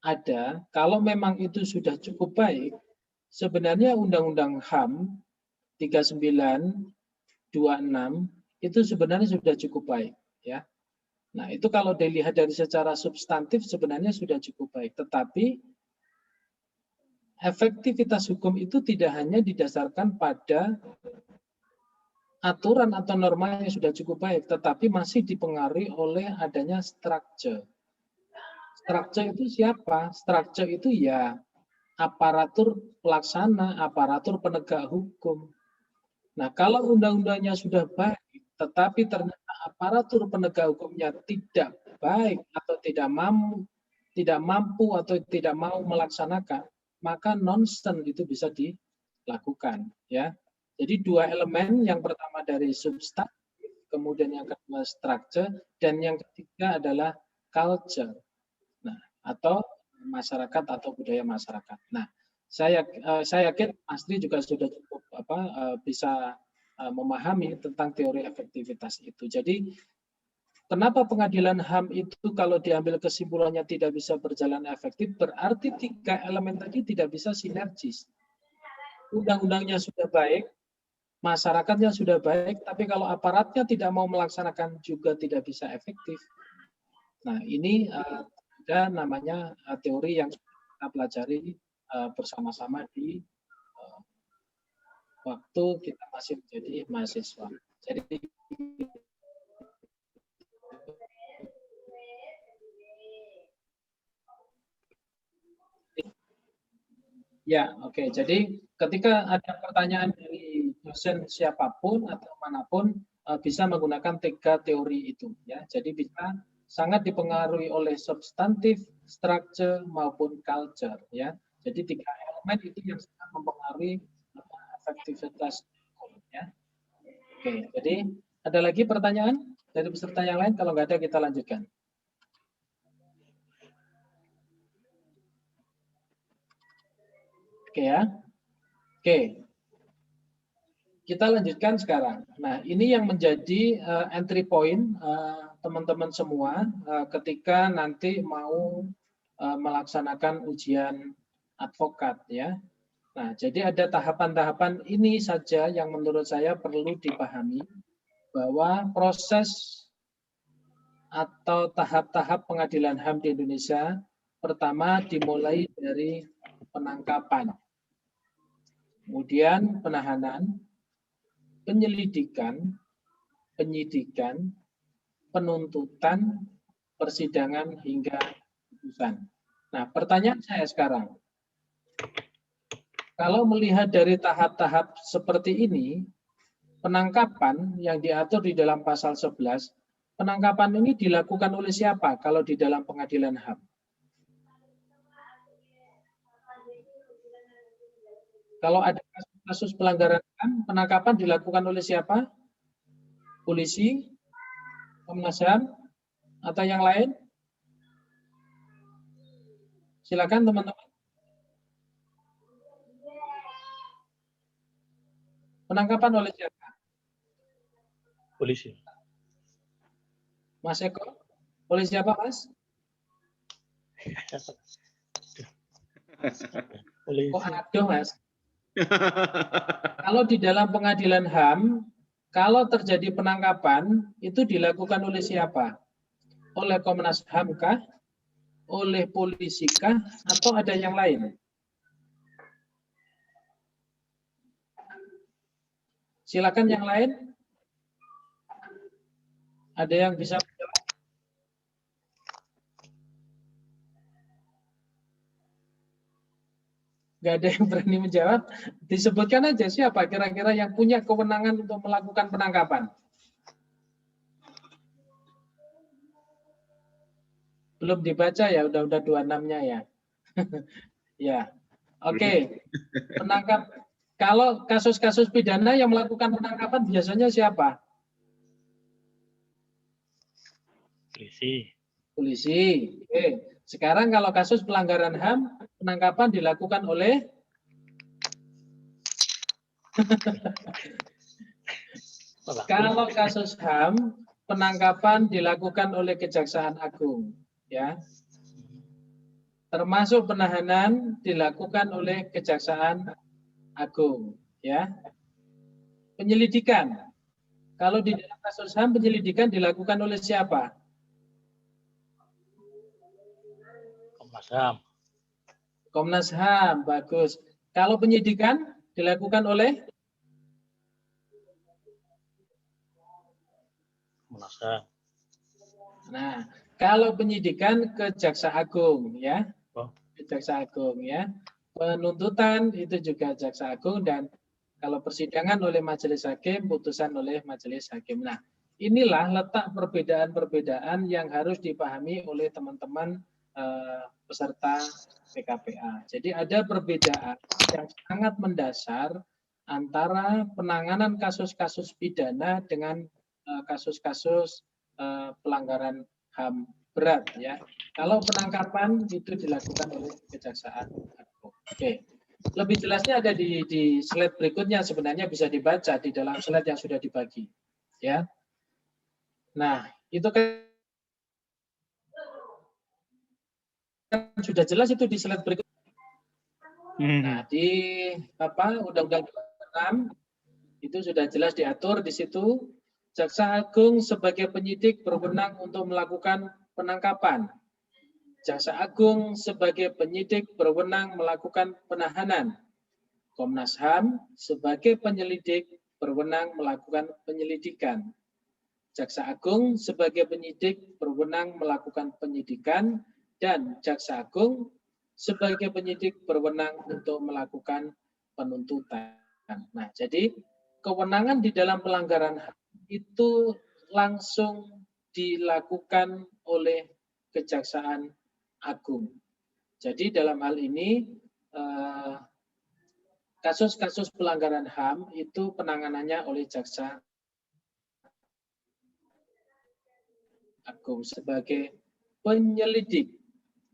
ada, kalau memang itu sudah cukup baik, sebenarnya Undang-Undang HAM 39, 26 itu sebenarnya sudah cukup baik, ya. Nah, itu kalau dilihat dari secara substantif sebenarnya sudah cukup baik, tetapi efektivitas hukum itu tidak hanya didasarkan pada aturan atau norma yang sudah cukup baik, tetapi masih dipengaruhi oleh adanya structure. Structure itu siapa? Structure itu ya aparatur pelaksana, aparatur penegak hukum. Nah, kalau undang-undangnya sudah baik, tetapi ternyata aparatur penegak hukumnya tidak baik atau tidak mampu atau tidak mau melaksanakan, maka nonsense itu bisa dilakukan, ya. Jadi 2 elemen, yang pertama dari substantif, kemudian yang kedua structure, dan yang ketiga adalah culture. Nah, atau masyarakat atau budaya masyarakat. Nah, saya yakin Mas Tri juga sudah cukup bisa memahami tentang teori efektivitas itu. Jadi kenapa pengadilan HAM itu kalau diambil kesimpulannya tidak bisa berjalan efektif, berarti 3 elemen tadi tidak bisa sinergis. Undang-undangnya sudah baik, masyarakatnya sudah baik, tapi kalau aparatnya tidak mau melaksanakan juga tidak bisa efektif. Nah, ini ada namanya teori yang kita pelajari bersama-sama di waktu kita masih menjadi mahasiswa. Jadi ya, oke. Jadi ketika ada pertanyaan dari dosen siapapun atau manapun bisa menggunakan 3 teori itu, ya. Jadi bisa sangat dipengaruhi oleh substantif, structure maupun culture, ya. Jadi 3 elemen itu yang sangat mempengaruhi efektivitas, ya. Oke, jadi ada lagi pertanyaan dari peserta yang lain? Kalau nggak ada, kita lanjutkan. Oke ya. Oke. Kita lanjutkan sekarang. Nah, ini yang menjadi entry point teman-teman semua ketika nanti mau melaksanakan ujian advokat, ya. Nah, jadi ada tahapan-tahapan ini saja yang menurut saya perlu dipahami, bahwa proses atau tahap-tahap pengadilan HAM di Indonesia pertama dimulai dari penangkapan, kemudian penahanan, penyelidikan, penyidikan, penuntutan, persidangan hingga putusan. Nah, pertanyaan saya sekarang, kalau melihat dari tahap-tahap seperti ini, penangkapan yang diatur di dalam pasal 11, penangkapan ini dilakukan oleh siapa kalau di dalam pengadilan HAM? Kalau ada kasus pelanggaran HAM, penangkapan dilakukan oleh siapa? Polisi, Komnas HAM, atau yang lain? Silakan teman-teman. Penangkapan oleh siapa? Polisi. Mas Eko? Oleh siapa, Mas? Polisi. Oh, aduh, Mas. Kalau di dalam pengadilan HAM, kalau terjadi penangkapan, itu dilakukan oleh siapa? Oleh Komnas HAM kah? Oleh polisi kah? Atau ada yang lain? Silakan yang lain. Ada yang bisa menjawab? Nggak ada yang berani menjawab. Disebutkan aja siapa kira-kira yang punya kewenangan untuk melakukan penangkapan. Belum dibaca ya, udah 26-nya ya. Ya, oke. Penangkap. Kalau kasus-kasus pidana yang melakukan penangkapan biasanya siapa? Polisi. Polisi. Oke. Sekarang kalau kasus pelanggaran HAM, penangkapan dilakukan oleh kalau kasus HAM, penangkapan dilakukan oleh Kejaksaan Agung, ya. Termasuk penahanan dilakukan oleh Kejaksaan Agung, ya. Penyelidikan. Kalau di dalam kasus HAM penyelidikan dilakukan oleh siapa? Komnas HAM. Komnas HAM, bagus. Kalau penyidikan dilakukan oleh Komnas HAM. Nah, kalau penyidikan ke Jaksa Agung, ya. Oh. Ke Jaksa Agung, ya. Penuntutan itu juga Jaksa Agung, dan kalau persidangan oleh majelis hakim, putusan oleh majelis hakim. Nah, inilah letak perbedaan-perbedaan yang harus dipahami oleh teman-teman peserta PKPA. Jadi ada perbedaan yang sangat mendasar antara penanganan kasus-kasus pidana dengan kasus-kasus pelanggaran HAM berat, ya. Kalau penangkapan itu dilakukan oleh Kejaksaan Agung. Oke. Lebih jelasnya ada di slide berikutnya, sebenarnya bisa dibaca di dalam slide yang sudah dibagi, ya. Nah, itu kan sudah jelas itu di slide berikut. Nah, di Undang-Undang 26 itu sudah jelas diatur di situ. Jaksa Agung sebagai penyidik berwenang untuk melakukan penangkapan. Jaksa Agung sebagai penyidik berwenang melakukan penahanan. Komnas HAM sebagai penyelidik berwenang melakukan penyelidikan. Jaksa Agung sebagai penyidik berwenang melakukan penyidikan, dan Jaksa Agung sebagai penyidik berwenang untuk melakukan penuntutan. Nah, jadi kewenangan di dalam pelanggaran HAM itu langsung dilakukan oleh Kejaksaan Agung. Jadi dalam hal ini kasus-kasus pelanggaran HAM itu penanganannya oleh Jaksa Agung sebagai penyelidik.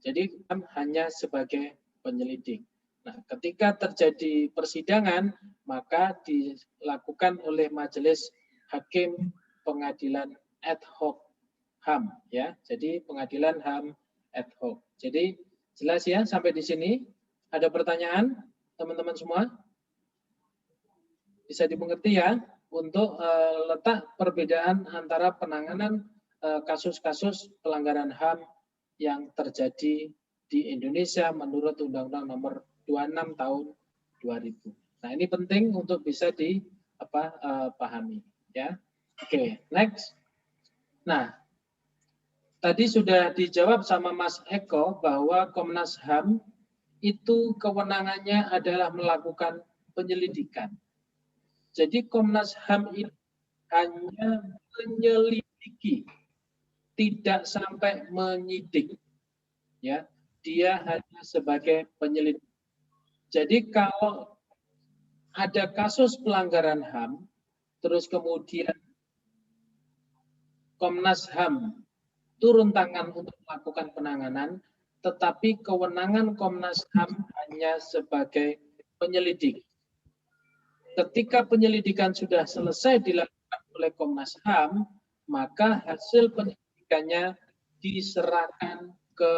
Jadi hanya sebagai penyelidik. Nah, ketika terjadi persidangan, maka dilakukan oleh Majelis Hakim Pengadilan Ad Hoc HAM, ya. Jadi pengadilan HAM ad hoc. Jadi jelas ya sampai di sini. Ada pertanyaan teman-teman semua? Bisa dimengerti ya untuk letak perbedaan antara penanganan kasus-kasus pelanggaran HAM yang terjadi di Indonesia menurut Undang-Undang Nomor 26 Tahun 2000. Nah, ini penting untuk bisa dipahami, ya. Oke, next. Nah, tadi sudah dijawab sama Mas Eko bahwa Komnas HAM itu kewenangannya adalah melakukan penyelidikan. Jadi Komnas HAM itu hanya menyelidiki, tidak sampai menyidik. Ya, dia hanya sebagai penyelidik. Jadi kalau ada kasus pelanggaran HAM, terus kemudian Komnas HAM turun tangan untuk melakukan penanganan, tetapi kewenangan Komnas HAM hanya sebagai penyelidik. Ketika penyelidikan sudah selesai dilakukan oleh Komnas HAM, maka hasil penyelidikannya diserahkan ke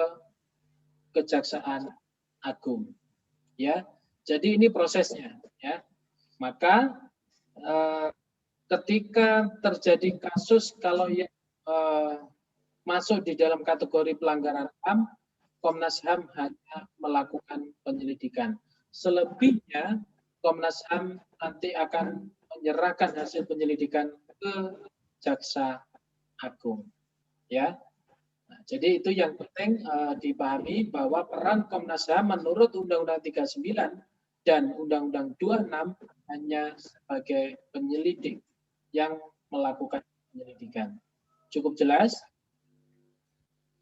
Kejaksaan Agung. Ya, jadi ini prosesnya. Ya, maka ketika terjadi kasus kalau yang masuk di dalam kategori pelanggaran HAM, Komnas HAM hanya melakukan penyelidikan. Selebihnya Komnas HAM nanti akan menyerahkan hasil penyelidikan ke Jaksa Agung. Ya, nah, jadi itu yang penting dipahami bahwa peran Komnas HAM menurut Undang-Undang 39 dan Undang-Undang 26 hanya sebagai penyelidik yang melakukan penyelidikan. Cukup jelas?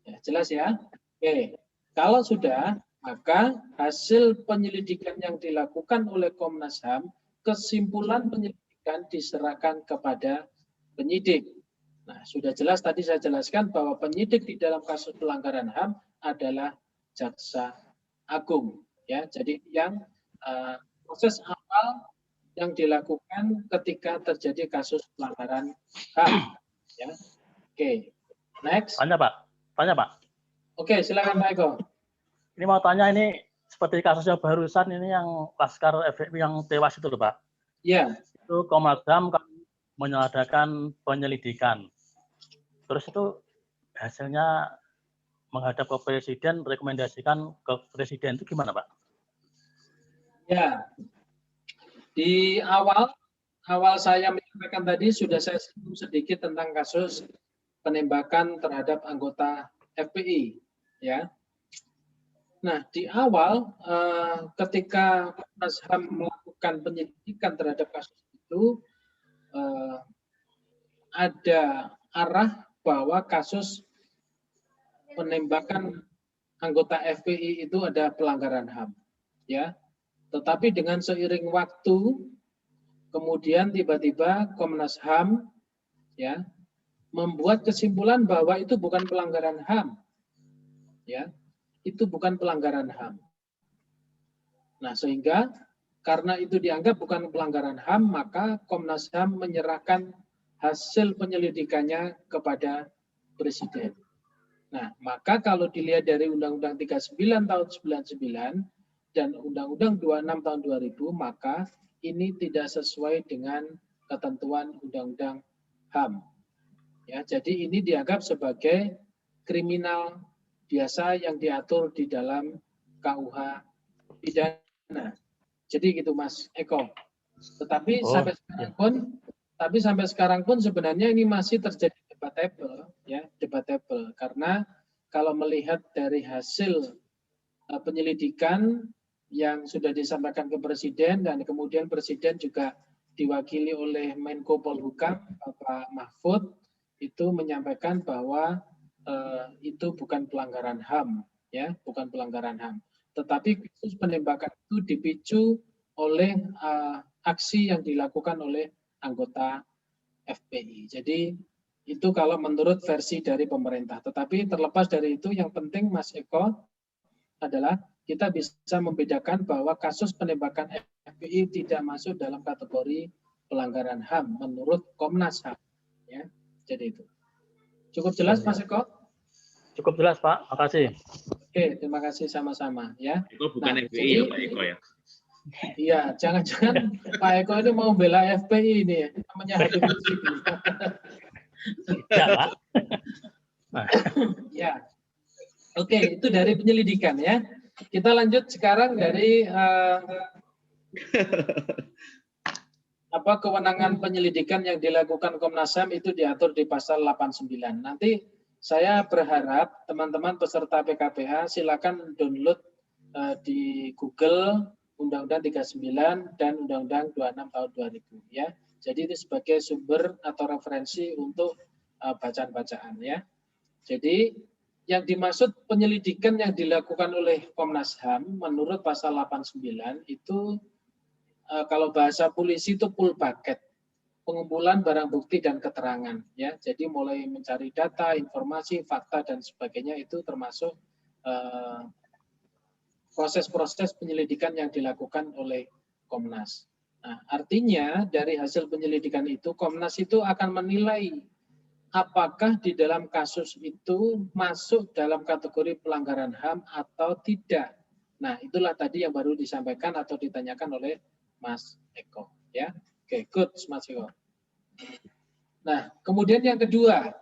Ya, jelas ya? Oke. Kalau sudah, maka hasil penyelidikan yang dilakukan oleh Komnas HAM, kesimpulan penyelidikan diserahkan kepada penyidik. Nah, sudah jelas tadi saya jelaskan bahwa penyidik di dalam kasus pelanggaran HAM adalah Jaksa Agung. Ya, jadi yang proses awal yang dilakukan ketika terjadi kasus pelanggaran HAM. Ya. Oke, next. Tanya Pak. Oke, silakan Pak Eko. Ini mau tanya, ini seperti kasusnya barusan ini yang Laskar FPI yang tewas itu loh Pak. Iya. Itu Komnas HAM menyeladakan penyelidikan. Terus itu hasilnya menghadap ke Presiden, rekomendasikan ke Presiden, itu gimana Pak? Ya, di awal saya menyampaikan tadi sudah saya singgung sedikit tentang kasus penembakan terhadap anggota FPI, ya. Nah, di awal ketika Komnas HAM melakukan penyelidikan terhadap kasus itu ada arah bahwa kasus penembakan anggota FPI itu ada pelanggaran HAM, ya. Tetapi dengan seiring waktu, kemudian tiba-tiba Komnas HAM ya membuat kesimpulan bahwa itu bukan pelanggaran HAM, ya, itu bukan pelanggaran HAM. Nah, sehingga karena itu dianggap bukan pelanggaran HAM, maka Komnas HAM menyerahkan hasil penyelidikannya kepada Presiden. Nah, maka kalau dilihat dari Undang-Undang 39 tahun 99 dan Undang-Undang 26 tahun 2000, maka ini tidak sesuai dengan ketentuan Undang-Undang HAM. Ya, jadi ini dianggap sebagai kriminal biasa yang diatur di dalam KUH pidana. Jadi gitu Mas Eko. Tetapi sampai sekarang pun sebenarnya ini masih terjadi debatable, ya, debatable, karena kalau melihat dari hasil penyelidikan yang sudah disampaikan ke Presiden dan kemudian Presiden juga diwakili oleh Menko Polhukam Bapak Mahfud itu menyampaikan bahwa itu bukan pelanggaran HAM, ya, bukan pelanggaran HAM. Tetapi kasus penembakan itu dipicu oleh aksi yang dilakukan oleh anggota FPI. Jadi itu kalau menurut versi dari pemerintah. Tetapi terlepas dari itu, yang penting Mas Eko adalah kita bisa membedakan bahwa kasus penembakan FPI tidak masuk dalam kategori pelanggaran HAM menurut Komnas HAM. Ya, jadi itu. Cukup jelas Mas Eko? Cukup jelas Pak, makasih. Oke, terima kasih sama-sama ya. Eko bukan Nah, FPI ya Pak Eko ya? Iya, jangan-jangan Pak Eko ini mau bela FPI ini ya, namanya Habib Rizik. Tidak Pak. Ya, oke, itu dari penyelidikan ya. Kita lanjut sekarang dari kewenangan penyelidikan yang dilakukan Komnas HAM itu diatur di pasal 89. Nanti Saya berharap teman-teman peserta PKPH silakan download di Google Undang-Undang 39 dan Undang-Undang 26 tahun 2000 ya. Jadi itu sebagai sumber atau referensi untuk bacaan-bacaan ya. Jadi yang dimaksud penyelidikan yang dilakukan oleh Komnas HAM menurut pasal 89 itu kalau bahasa polisi itu full bucket. Pengumpulan barang bukti dan keterangan ya. Jadi mulai mencari data, informasi, fakta dan sebagainya itu termasuk proses-proses penyelidikan yang dilakukan oleh Komnas. Nah, artinya dari hasil penyelidikan itu Komnas itu akan menilai apakah di dalam kasus itu masuk dalam kategori pelanggaran HAM atau tidak. Nah, itulah tadi yang baru disampaikan atau ditanyakan oleh Mas Eko ya. Oke, good, Mas Eko. Nah, kemudian yang kedua,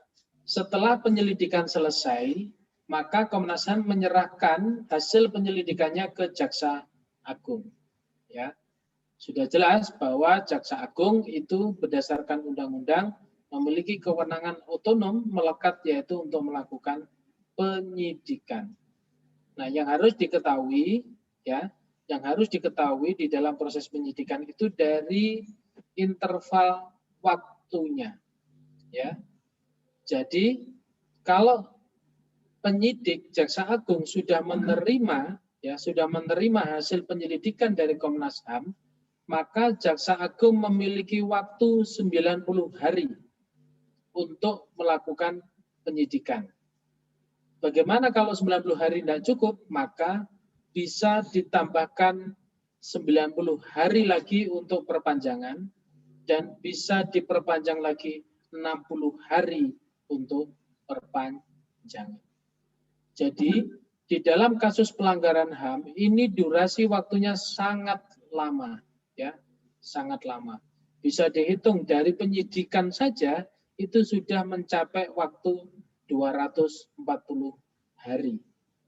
setelah penyelidikan selesai, maka Komnas HAM menyerahkan hasil penyelidikannya ke Jaksa Agung. Ya, sudah jelas bahwa Jaksa Agung itu berdasarkan undang-undang memiliki kewenangan otonom melekat yaitu untuk melakukan penyidikan. Nah, yang harus diketahui ya, yang harus diketahui di dalam proses penyidikan itu dari interval waktunya ya. Jadi kalau penyidik Jaksa Agung sudah menerima hasil penyelidikan dari Komnas HAM, maka Jaksa Agung memiliki waktu 90 hari untuk melakukan penyidikan. Bagaimana kalau 90 hari tidak cukup, maka bisa ditambahkan 90 hari lagi untuk perpanjangan dan bisa diperpanjang lagi 60 hari untuk perpanjangan. Jadi di dalam kasus pelanggaran HAM ini durasi waktunya sangat lama ya, sangat lama. Bisa dihitung dari penyidikan saja itu sudah mencapai waktu 240 hari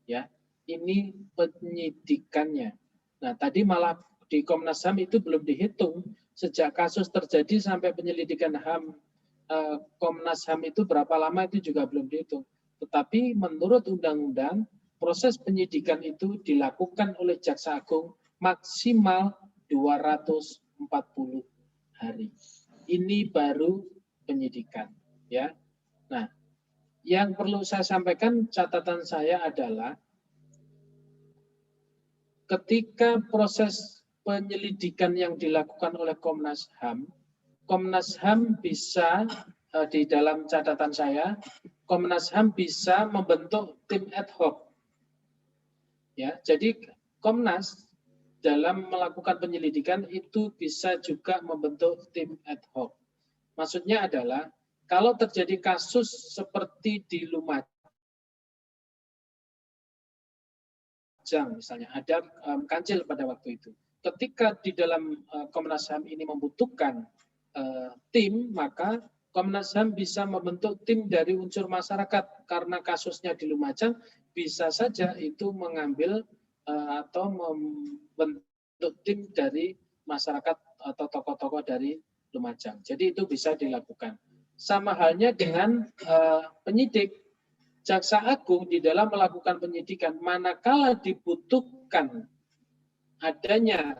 ya. Ini penyidikannya. Nah, tadi malah di Komnas HAM itu belum dihitung sejak kasus terjadi sampai penyelidikan HAM Komnas HAM itu berapa lama itu juga belum dihitung. Tetapi menurut undang-undang proses penyidikan itu dilakukan oleh Jaksa Agung maksimal 240 hari. Ini baru penyidikan ya. Nah, yang perlu saya sampaikan catatan saya adalah ketika proses penyelidikan yang dilakukan oleh Komnas HAM bisa di dalam catatan saya, Komnas HAM bisa membentuk tim ad hoc. Ya, jadi Komnas dalam melakukan penyelidikan itu bisa juga membentuk tim ad hoc. Maksudnya adalah kalau terjadi kasus seperti di Lumajang misalnya, ada kancil pada waktu itu. Ketika di dalam Komnas HAM ini membutuhkan tim, maka Komnas HAM bisa membentuk tim dari unsur masyarakat karena kasusnya di Lumajang bisa saja itu mengambil atau membentuk tim dari masyarakat atau tokoh-tokoh dari Lumajang. Jadi itu bisa dilakukan. Sama halnya dengan penyidik. Jaksa Agung di dalam melakukan penyidikan manakala dibutuhkan adanya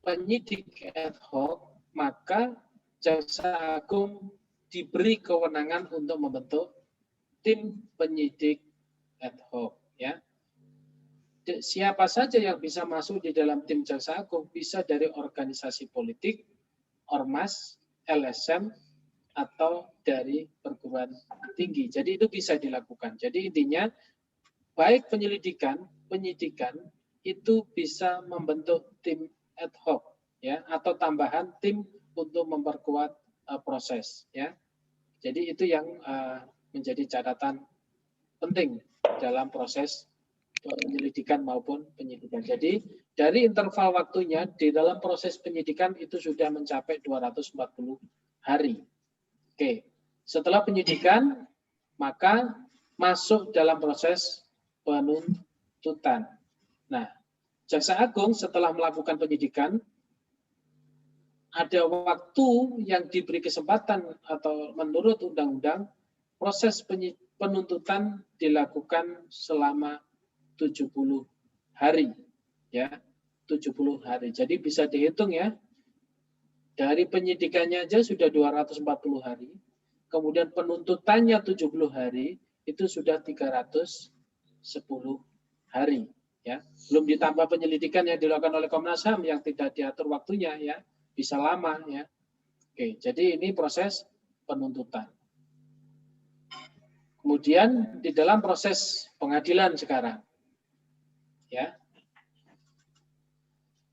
penyidik ad hoc, maka Jaksa Agung diberi kewenangan untuk membentuk tim penyidik ad hoc ya. Siapa saja yang bisa masuk di dalam tim Jaksa Agung bisa dari organisasi politik, ormas, LSM atau dari perguruan tinggi. Jadi itu bisa dilakukan. Jadi intinya baik penyidikan itu bisa membentuk tim ad hoc ya atau tambahan tim untuk memperkuat proses ya. Jadi itu yang menjadi catatan penting dalam proses penyelidikan maupun penyidikan. Jadi dari interval waktunya di dalam proses penyidikan itu sudah mencapai 240 hari. Oke, setelah penyidikan maka masuk dalam proses penuntutan. Nah, Jaksa Agung setelah melakukan penyidikan ada waktu yang diberi kesempatan atau menurut undang-undang proses penuntutan dilakukan selama 70 hari, ya, 70 hari. Jadi bisa dihitung ya, dari penyidikannya aja sudah 240 hari, kemudian penuntutannya 70 hari, itu sudah 310 hari. Ya, belum ditambah penyelidikan yang dilakukan oleh Komnas HAM yang tidak diatur waktunya, ya, bisa lama, ya. Oke, jadi ini proses penuntutan. Kemudian di dalam proses pengadilan sekarang, ya,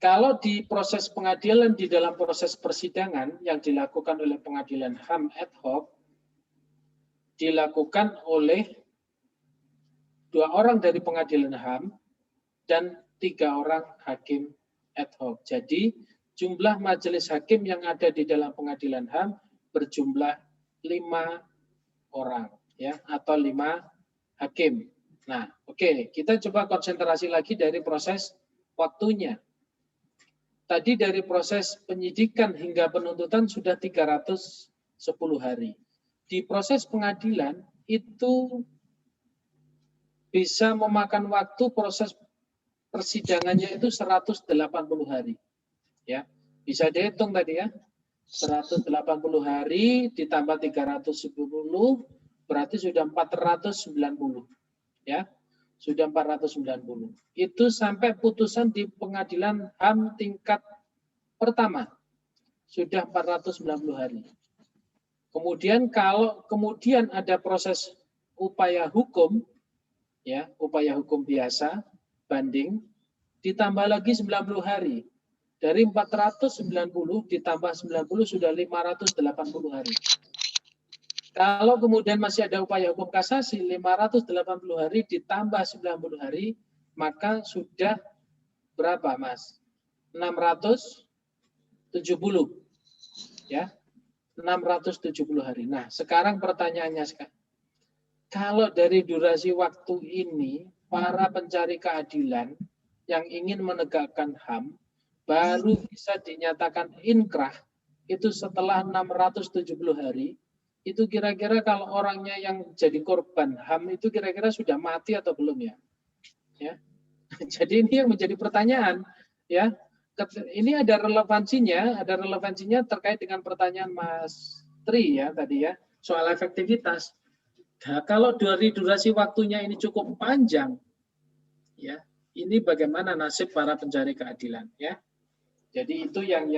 kalau di proses pengadilan di dalam proses persidangan yang dilakukan oleh pengadilan HAM ad hoc dilakukan oleh 2 orang dari pengadilan HAM dan 3 orang hakim ad hoc. Jadi jumlah majelis hakim yang ada di dalam pengadilan HAM berjumlah 5 orang, ya, atau 5 hakim. Nah, oke, kita coba konsentrasi lagi dari proses waktunya. Tadi dari proses penyidikan hingga penuntutan sudah 310 hari. Di proses pengadilan itu bisa memakan waktu proses persidangannya itu 180 hari. Ya, bisa dihitung tadi ya. 180 hari ditambah 310 berarti sudah 490. Ya. Sudah 490. Itu sampai putusan di pengadilan HAM tingkat pertama. Sudah 490 hari. Kemudian kalau kemudian ada proses upaya hukum, ya, upaya hukum biasa, banding, ditambah lagi 90 hari. Dari 490 ditambah 90 sudah 580 hari. Kalau kemudian masih ada upaya hukum kasasi, 580 hari ditambah 90 hari, maka sudah berapa, Mas? 670. Ya. 670 hari. Nah, sekarang pertanyaannya sekarang. Kalau dari durasi waktu ini, para pencari keadilan yang ingin menegakkan HAM baru bisa dinyatakan inkrah itu setelah 670 hari. Itu kira-kira kalau orangnya yang jadi korban HAM itu kira-kira sudah mati atau belum ya? Ya. Jadi ini yang menjadi pertanyaan, ya. Ini ada relevansinya terkait dengan pertanyaan Mas Tri ya tadi ya, soal efektivitas. Nah, kalau dari durasi waktunya ini cukup panjang, ya, ini bagaimana nasib para pencari keadilan, ya. Jadi itu yang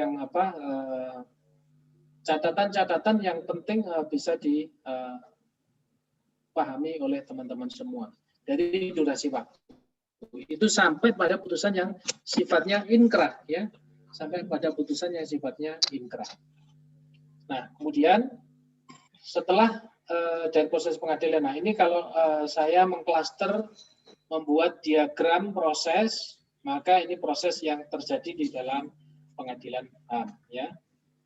catatan-catatan yang penting bisa dipahami oleh teman-teman semua dari durasi waktu. Itu sampai pada putusan yang sifatnya inkrah, ya, sampai pada putusan yang sifatnya inkrah. Nah, kemudian setelah dari proses pengadilan. Nah, ini kalau saya mengklaster membuat diagram proses, maka ini proses yang terjadi di dalam pengadilan HAM, ya.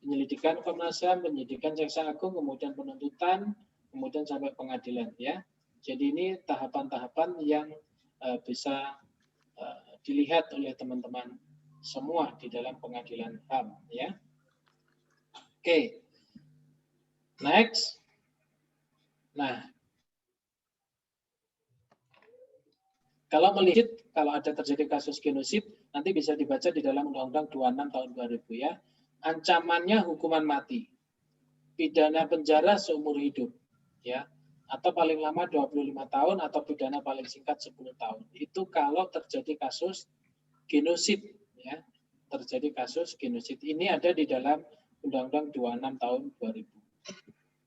Penyelidikan Komnas HAM, penyidikan Jaksa Agung, kemudian penuntutan, kemudian sampai pengadilan, ya. Jadi ini tahapan-tahapan yang bisa dilihat oleh teman-teman semua di dalam pengadilan HAM, ya. Oke. Next. Nah, kalau melihat kalau ada terjadi kasus genosida, nanti bisa dibaca di dalam Undang-Undang 26 tahun 2000 ya. Ancamannya hukuman mati, pidana penjara seumur hidup, ya, atau paling lama 25 tahun atau pidana paling singkat 10 tahun. Itu kalau terjadi kasus genosida, ya, terjadi kasus genosida. Ini ada di dalam Undang-Undang 26 tahun 2000.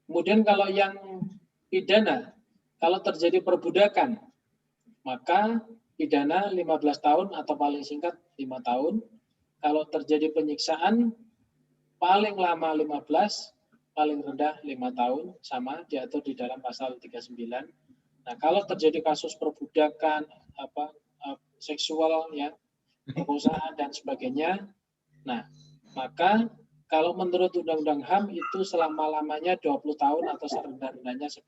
Kemudian kalau yang pidana, kalau terjadi perbudakan, maka pidana 15 tahun atau paling singkat 5 tahun. Kalau terjadi penyiksaan, paling lama 15, paling rendah 5 tahun, sama diatur di dalam pasal 39. Nah, kalau terjadi kasus perbudakan, seksual, ya, perkosaan dan sebagainya, nah, maka kalau menurut Undang-Undang HAM itu selama-lamanya 20 tahun atau serendah-rendahnya 10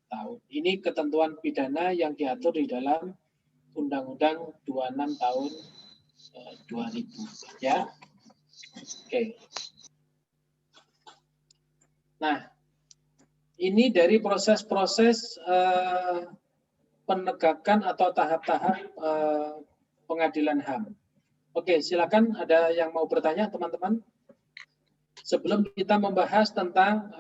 tahun. Ini ketentuan pidana yang diatur di dalam Undang-Undang 26 tahun 2000. Ya. Oke. Nah, ini dari proses-proses penegakan atau tahap-tahap pengadilan HAM. Oke, silakan ada yang mau bertanya, teman-teman? Sebelum kita membahas tentang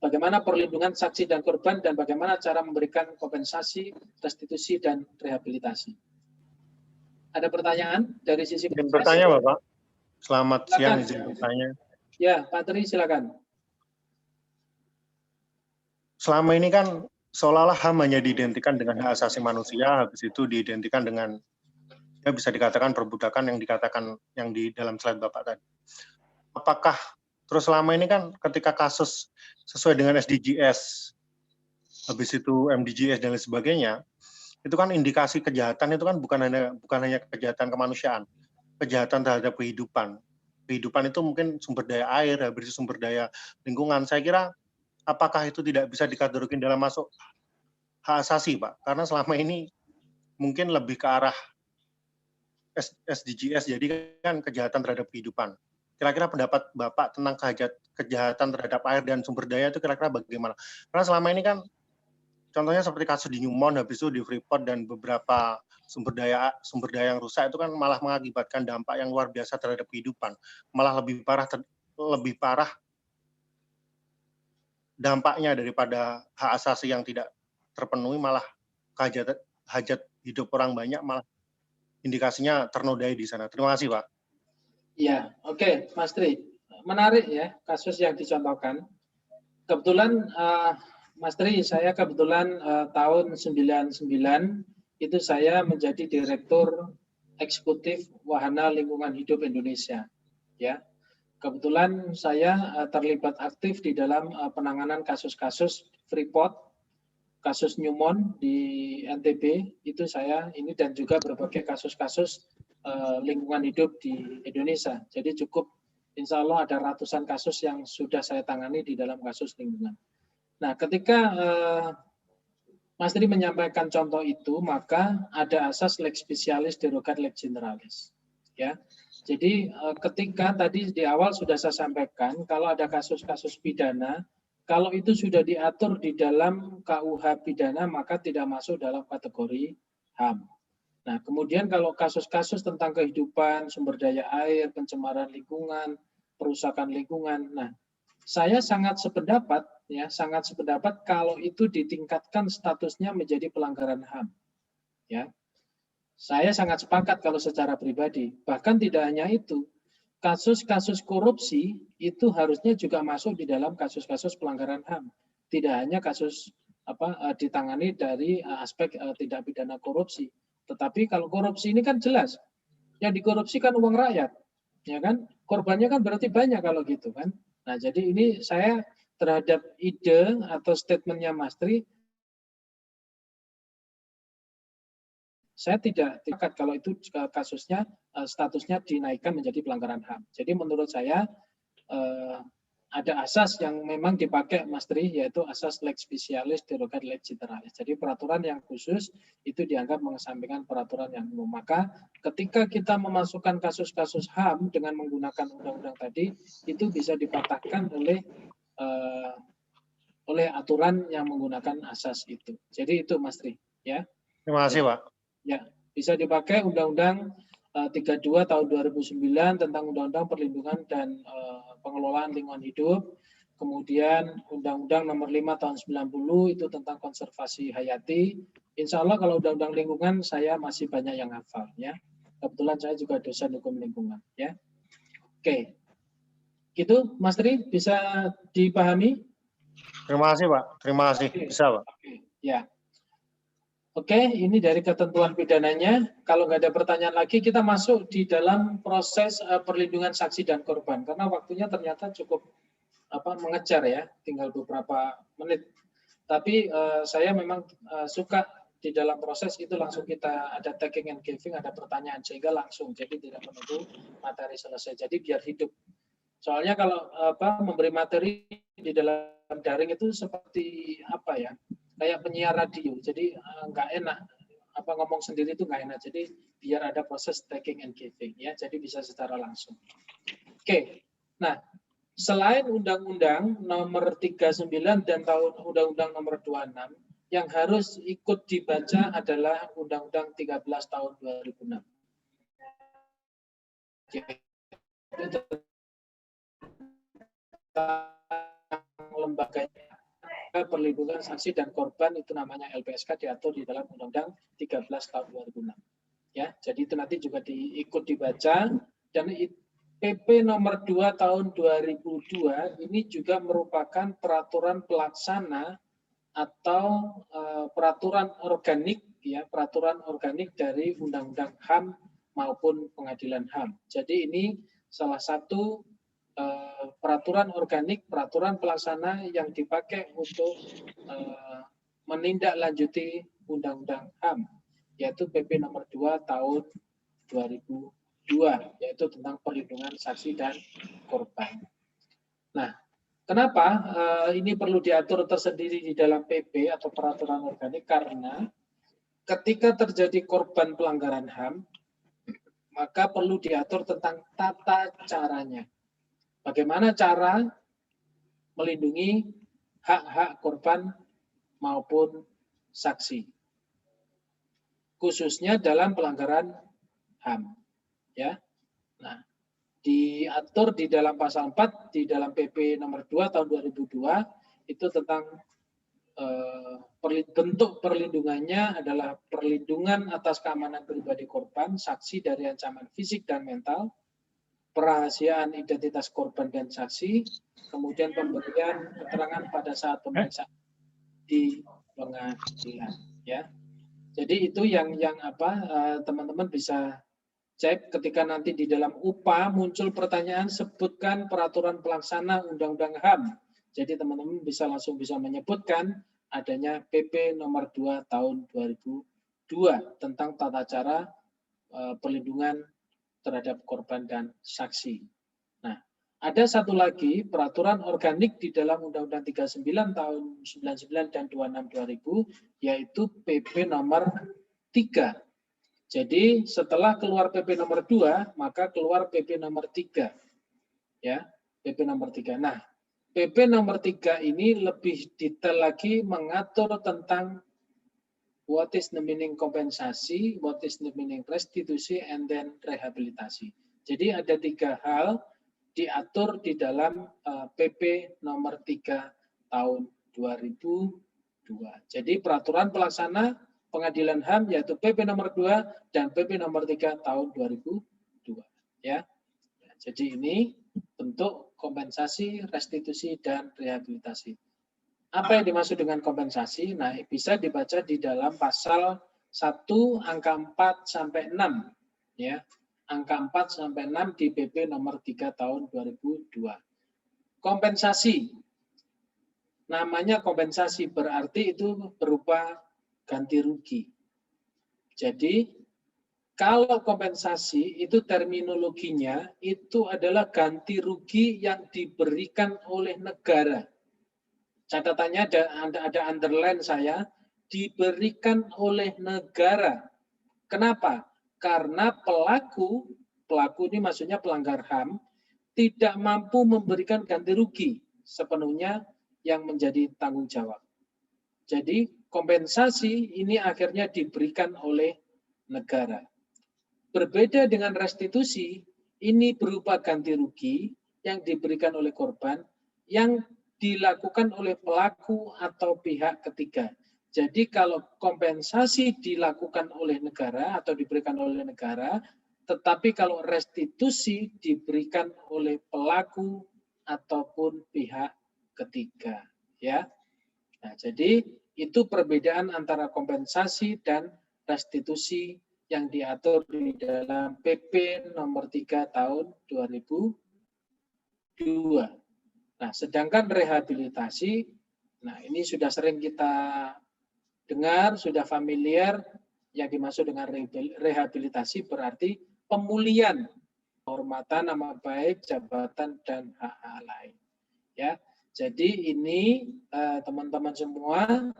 bagaimana perlindungan saksi dan korban dan bagaimana cara memberikan kompensasi, restitusi, dan rehabilitasi. Ada pertanyaan dari sisi Izin bertanya, Bapak. Selamat siang, izin bertanya. Ya, Pak Tri, silakan. Selama ini kan seolah-olah HAM hanya diidentikan dengan hak asasi manusia, habis itu diidentikan dengan, ya bisa dikatakan perbudakan yang di dalam slide Bapak tadi. Apakah terus selama ini kan ketika kasus sesuai dengan SDGs, habis itu MDGs dan lain sebagainya, itu kan indikasi kejahatan itu kan bukan hanya kejahatan kemanusiaan, kejahatan terhadap kehidupan. Kehidupan itu mungkin sumber daya air, habis itu sumber daya lingkungan. Saya kira apakah itu tidak bisa dikategorikan dalam masuk hak asasi, Pak? Karena selama ini mungkin lebih ke arah SDGs, jadi kan kejahatan terhadap kehidupan. Kira-kira pendapat Bapak tentang kejahatan terhadap air dan sumber daya itu kira-kira bagaimana? Karena selama ini kan contohnya seperti kasus di Newmont, habis itu di Freeport dan beberapa sumber daya yang rusak itu kan malah mengakibatkan dampak yang luar biasa terhadap kehidupan. Malah lebih parah dampaknya daripada hak asasi yang tidak terpenuhi, malah hajat hidup orang banyak malah indikasinya ternodai di sana. Terima kasih, Pak. Ya, oke, Mas Tri. Menarik ya kasus yang dicontohkan. Kebetulan Mas Tri, saya kebetulan tahun 99 itu saya menjadi Direktur Eksekutif Wahana Lingkungan Hidup Indonesia. Ya, kebetulan saya terlibat aktif di dalam penanganan kasus-kasus Freeport, kasus Newmont di NTB itu saya ini dan juga berbagai kasus-kasus lingkungan hidup di Indonesia. Jadi cukup, insya Allah ada ratusan kasus yang sudah saya tangani di dalam kasus lingkungan. Nah, ketika Mas Tri menyampaikan contoh itu, maka ada asas lex specialis derogat lex generalis. Ya, jadi ketika tadi di awal sudah saya sampaikan, kalau ada kasus-kasus pidana, kalau itu sudah diatur di dalam KUH pidana, maka tidak masuk dalam kategori HAM. Nah, kemudian kalau kasus-kasus tentang kehidupan, sumber daya air, pencemaran lingkungan, perusakan lingkungan, nah, saya sangat sependapat kalau itu ditingkatkan statusnya menjadi pelanggaran HAM. Ya, saya sangat sepakat kalau secara pribadi. Bahkan tidak hanya itu, kasus-kasus korupsi itu harusnya juga masuk di dalam kasus-kasus pelanggaran HAM. Tidak hanya kasus ditangani dari aspek tindak pidana korupsi. Tetapi kalau korupsi ini kan jelas, yang dikorupsi kan uang rakyat, ya kan? Korbannya kan berarti banyak kalau gitu kan. Nah, jadi ini saya terhadap ide atau statementnya Mas Tri, saya tidak sepakat kalau itu kasusnya statusnya dinaikkan menjadi pelanggaran HAM. Jadi menurut saya ada asas yang memang dipakai Mas Tri, yaitu asas lex specialis derogat lex generalis. Jadi peraturan yang khusus itu dianggap mengesampingkan peraturan yang umum. Maka ketika kita memasukkan kasus-kasus HAM dengan menggunakan undang-undang tadi, itu bisa dipatahkan oleh aturan yang menggunakan asas itu. Jadi itu Mas Tri, ya. Terima kasih, Pak. Ya, bisa dipakai Undang-Undang 32 tahun 2009 tentang Undang-Undang Perlindungan dan Pengelolaan Lingkungan Hidup, kemudian Undang-Undang Nomor 5 tahun 90 itu tentang konservasi hayati. Insya Allah kalau Undang-Undang Lingkungan saya masih banyak yang hafal, ya. Kebetulan saya juga dosen hukum lingkungan, ya. Oke, gitu Mas Tri, bisa dipahami? Terima kasih, Pak. Terima kasih. Bisa, Pak. Ya. Oke, ini dari ketentuan pidananya. Kalau nggak ada pertanyaan lagi, kita masuk di dalam proses perlindungan saksi dan korban. Karena waktunya ternyata cukup mengejar ya, tinggal beberapa menit. Tapi saya memang suka di dalam proses itu langsung kita ada taking and giving, ada pertanyaan sehingga langsung. Jadi tidak menunggu materi selesai. Jadi biar hidup. Soalnya kalau memberi materi di dalam daring itu seperti kayak penyiar radio, jadi nggak enak, ngomong sendiri itu nggak enak, jadi biar ada proses taking and giving, ya, jadi bisa secara langsung. Oke, nah selain Undang-Undang Nomor 39 dan Undang-Undang Nomor 26, yang harus ikut dibaca adalah Undang-Undang 13 tahun 2006. Lembaganya perlindungan saksi dan korban itu namanya LPSK, diatur di dalam Undang-Undang 13 tahun 2006. Ya, jadi itu nanti juga diikut dibaca, dan PP nomor 2 tahun 2002 ini juga merupakan peraturan pelaksana atau peraturan organik, ya, peraturan organik dari Undang-Undang HAM maupun Pengadilan HAM. Jadi ini salah satu peraturan organik, peraturan pelaksana yang dipakai untuk menindaklanjuti Undang-Undang HAM, yaitu PP nomor 2 tahun 2002, yaitu tentang perlindungan saksi dan korban. Nah, kenapa ini perlu diatur tersendiri di dalam PP atau peraturan organik? Karena ketika terjadi korban pelanggaran HAM, maka perlu diatur tentang tata caranya. Bagaimana cara melindungi hak-hak korban maupun saksi, khususnya dalam pelanggaran HAM. Ya, nah, diatur di dalam pasal 4 di dalam PP nomor 2 tahun 2002 itu tentang bentuk perlindungannya adalah perlindungan atas keamanan pribadi korban, saksi dari ancaman fisik dan mental, perahasiaan identitas korban dan saksi, kemudian pemberian keterangan pada saat pemeriksaan di pengadilan. Ya, jadi itu yang teman-teman bisa cek ketika nanti di dalam UPA muncul pertanyaan sebutkan peraturan pelaksana Undang-Undang HAM. Jadi teman-teman langsung bisa menyebutkan adanya PP nomor 2 tahun 2002 tentang tata cara perlindungan terhadap korban dan saksi. Nah, ada satu lagi peraturan organik di dalam Undang-Undang 39 tahun 99 dan 26 2000, yaitu PP nomor 3. Jadi setelah keluar PP nomor 2, maka keluar PP nomor 3. Ya, PP nomor 3. Nah, PP nomor 3 ini lebih detail lagi mengatur tentang what is the meaning kompensasi, what is the meaning restitusi, and then rehabilitasi. Jadi ada 3 hal diatur di dalam PP nomor 3 tahun 2002. Jadi peraturan pelaksana Pengadilan HAM yaitu PP nomor 2 dan PP nomor 3 tahun 2002. Ya. Jadi ini bentuk kompensasi, restitusi, dan rehabilitasi. Apa yang dimaksud dengan kompensasi? Nah, bisa dibaca di dalam pasal 1 angka 4 sampai 6, ya. Angka 4 sampai 6 di PP nomor 3 tahun 2002. Kompensasi. Namanya kompensasi berarti itu berupa ganti rugi. Jadi, kalau kompensasi itu terminologinya itu adalah ganti rugi yang diberikan oleh negara. Catatannya ada underline saya, diberikan oleh negara. Kenapa? Karena pelaku ini maksudnya pelanggar HAM, tidak mampu memberikan ganti rugi sepenuhnya yang menjadi tanggung jawab. Jadi kompensasi ini akhirnya diberikan oleh negara. Berbeda dengan restitusi, ini berupa ganti rugi yang diberikan oleh korban yang dilakukan oleh pelaku atau pihak ketiga. Jadi kalau kompensasi dilakukan oleh negara atau diberikan oleh negara, tetapi kalau restitusi diberikan oleh pelaku ataupun pihak ketiga, ya. Nah, jadi itu perbedaan antara kompensasi dan restitusi yang diatur di dalam PP nomor 3 tahun 2002. Nah, sedangkan rehabilitasi, nah ini sudah sering kita dengar, sudah familiar, yang dimaksud dengan rehabilitasi berarti pemulihan kehormatan, nama baik, jabatan, dan hak-hak lain. Ya, jadi ini teman-teman semua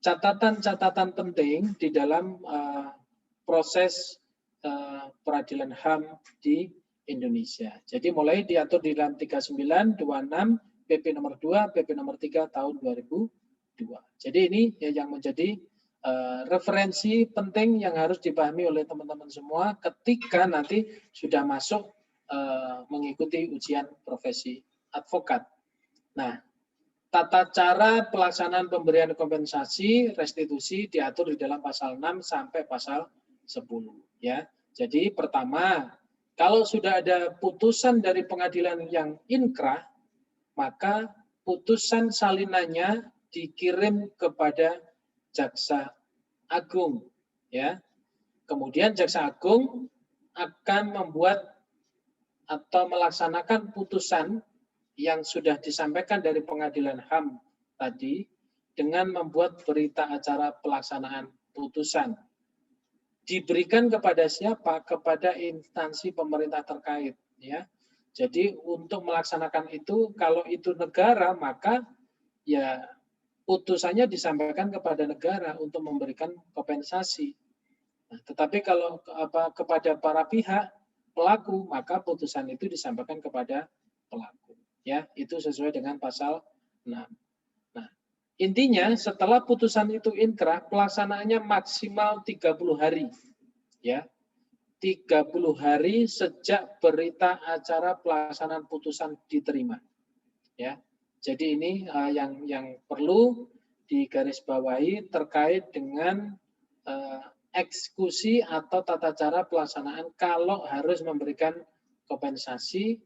catatan-catatan penting di dalam proses peradilan HAM di Indonesia. Jadi mulai diatur di dalam 39, 26, PP nomor 2, PP nomor 3 tahun 2002. Jadi ini yang menjadi referensi penting yang harus dipahami oleh teman-teman semua ketika nanti sudah masuk mengikuti ujian profesi advokat. Nah, tata cara pelaksanaan pemberian kompensasi restitusi diatur di dalam pasal 6 sampai pasal 10 ya. Jadi pertama, kalau sudah ada putusan dari pengadilan yang inkrah, maka putusan salinannya dikirim kepada Jaksa Agung ya. Kemudian Jaksa Agung akan membuat atau melaksanakan putusan yang sudah disampaikan dari pengadilan HAM tadi dengan membuat berita acara pelaksanaan putusan. Diberikan kepada siapa? Kepada instansi pemerintah terkait ya. Jadi untuk melaksanakan itu, kalau itu negara, maka ya putusannya disampaikan kepada negara untuk memberikan kompensasi. Nah, tetapi kalau kepada para pihak pelaku, maka putusan itu disampaikan kepada pelaku. Ya, itu sesuai dengan pasal 6. Nah, intinya setelah putusan itu inkrah, pelaksanaannya maksimal 30 hari. Ya. 30 hari sejak berita acara pelaksanaan putusan diterima. Ya. Jadi ini yang perlu digarisbawahi terkait dengan eksekusi atau tata cara pelaksanaan kalau harus memberikan kompensasi,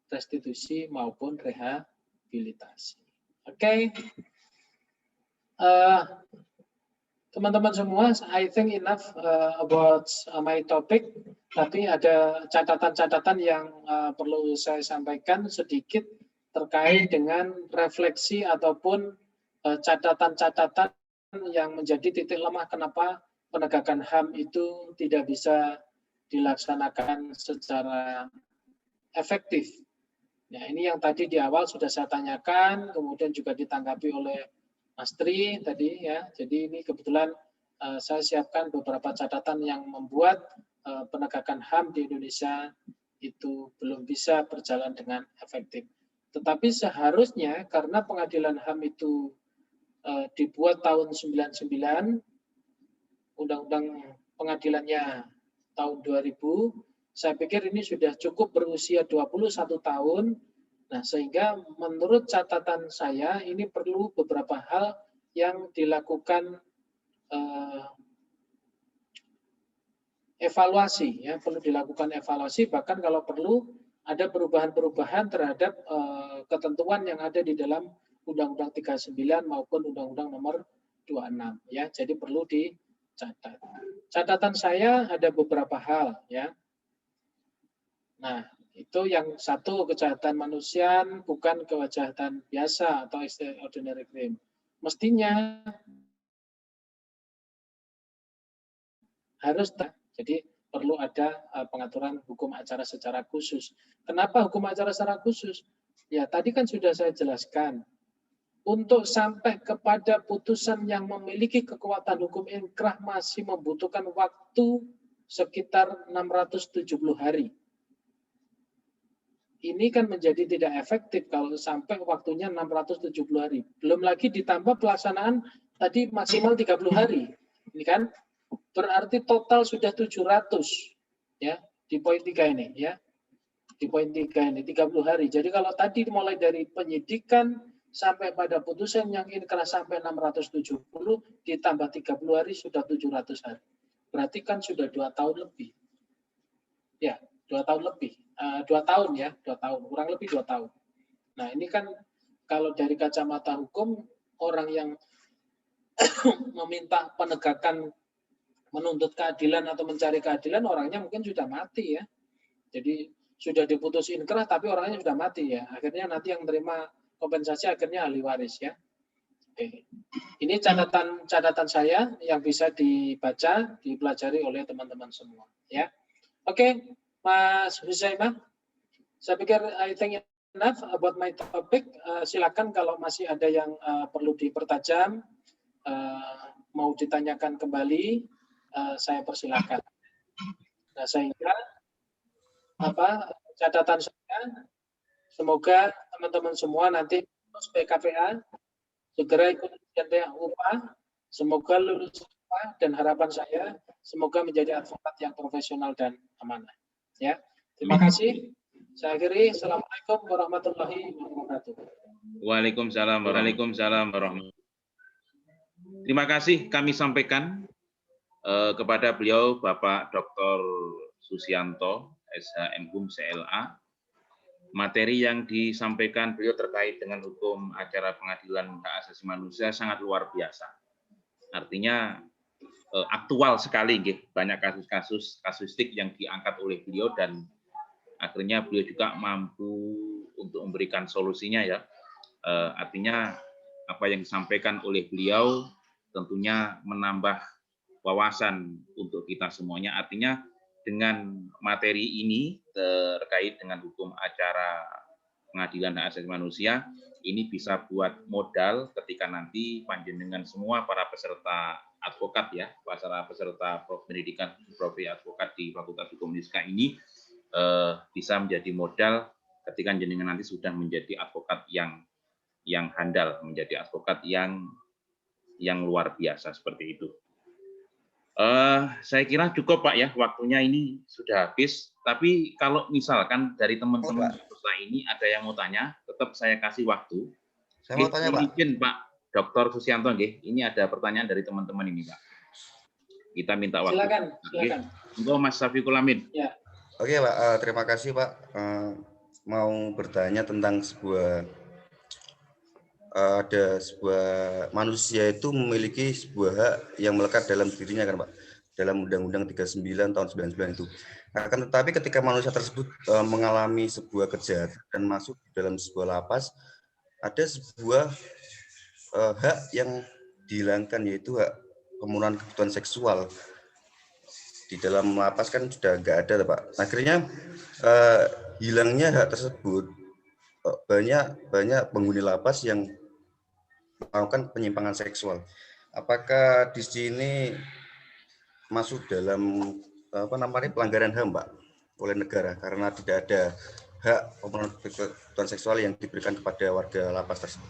restitusi maupun rehabilitasi. Oke. Teman-teman semua, I think enough about my topic. Tapi ada catatan-catatan yang perlu saya sampaikan sedikit terkait dengan refleksi ataupun catatan-catatan yang menjadi titik lemah kenapa penegakan HAM itu tidak bisa dilaksanakan secara efektif. Nah, ini yang tadi di awal sudah saya tanyakan, kemudian juga ditanggapi oleh Mas Tri tadi ya. Jadi ini kebetulan saya siapkan beberapa catatan yang membuat penegakan HAM di Indonesia itu belum bisa berjalan dengan efektif. Tetapi seharusnya karena pengadilan HAM itu dibuat tahun 99, undang-undang pengadilannya tahun 2000, saya pikir ini sudah cukup berusia 21 tahun. Nah, sehingga menurut catatan saya ini perlu beberapa hal yang dilakukan evaluasi ya, perlu dilakukan evaluasi, bahkan kalau perlu ada perubahan-perubahan terhadap ketentuan yang ada di dalam Undang-Undang 39 maupun Undang-Undang Nomor 26 ya. Jadi perlu dicatat. Catatan saya ada beberapa hal ya. Nah, itu yang satu, kejahatan manusia bukan kejahatan biasa atau extraordinary crime. Mestinya harus, jadi perlu ada pengaturan hukum acara secara khusus. Kenapa hukum acara secara khusus? Ya, tadi kan sudah saya jelaskan. Untuk sampai kepada putusan yang memiliki kekuatan hukum inkrah masih membutuhkan waktu sekitar 670 hari. Ini kan menjadi tidak efektif kalau sampai waktunya 670 hari. Belum lagi ditambah pelaksanaan tadi maksimal 30 hari. Ini kan berarti total sudah 700 ya di poin 3 ini ya. Di poin 3 ini 30 hari. Jadi kalau tadi mulai dari penyidikan sampai pada putusan yang inkrah sampai 670 ditambah 30 hari sudah 700 hari. Berarti kan sudah 2 tahun lebih. Ya, 2 tahun lebih. 2 tahun ya, 2 tahun, kurang lebih 2 tahun. Nah, ini kan kalau dari kacamata hukum, orang yang meminta penegakan, menuntut keadilan atau mencari keadilan, orangnya mungkin sudah mati ya. Jadi sudah diputus inkrah, tapi orangnya sudah mati ya. Akhirnya nanti yang menerima kompensasi akhirnya ahli waris ya. Oke. Ini catatan saya yang bisa dibaca, dipelajari oleh teman-teman semua ya. Oke. Mas Huzaimah, saya pikir I think enough about my topic. Silakan kalau masih ada yang perlu dipertajam, mau ditanyakan kembali, saya persilakan. Nah, sehingga catatan saya, semoga teman-teman semua nanti lulus PKPA, segera ikut ujian upah, semoga lulus upah, dan harapan saya semoga menjadi advokat yang profesional dan amanah. Ya, terima kasih. Saya akhiri. Assalamualaikum warahmatullahi wabarakatuh. Waalaikumsalam warahmatullahi. Terima kasih kami sampaikan kepada beliau Bapak Dr. Susianto, SHM CLA. Materi yang disampaikan beliau terkait dengan hukum acara pengadilan hak asasi manusia sangat luar biasa. Artinya aktual sekali, banyak kasus-kasus kasuistik yang diangkat oleh beliau dan akhirnya beliau juga mampu untuk memberikan solusinya ya. Artinya apa yang disampaikan oleh beliau tentunya menambah wawasan untuk kita semuanya. Artinya dengan materi ini terkait dengan hukum acara pengadilan hak asasi manusia, ini bisa buat modal ketika nanti panjenengan semua para peserta advokat ya, para peserta pendidikan profesi advokat di Fakultas Hukum Uniska ini bisa menjadi modal ketika jenengan nanti sudah menjadi advokat yang handal, menjadi advokat yang luar biasa seperti itu. Saya kira cukup Pak ya, waktunya ini sudah habis. Tapi kalau misalkan dari teman-teman peserta ini ada yang mau tanya, tetap saya kasih waktu. Saya mau tanya Pak. Izin Pak Dr. Susianto, ini ada pertanyaan dari teman-teman ini Pak. Kita minta waktu. Silakan. Untuk Mas Syafiqul Amin. Ya. Oke Pak, terima kasih Pak. Mau bertanya tentang ada sebuah manusia itu memiliki sebuah hak yang melekat dalam dirinya kan Pak, dalam Undang-Undang 39 tahun 99 itu. Akan tetapi ketika manusia tersebut mengalami sebuah kejahatan dan masuk di dalam sebuah lapas, ada sebuah hak yang dihilangkan, yaitu hak pemenuhan kebutuhan seksual. Di dalam lapas kan sudah nggak ada Pak. Akhirnya hilangnya hak tersebut, banyak penghuni lapas yang melakukan penyimpangan seksual. Apakah di sini masuk dalam pelanggaran HAM, Pak, oleh negara karena tidak ada hak pemenuhan kebutuhan seksual yang diberikan kepada warga lapas tersebut?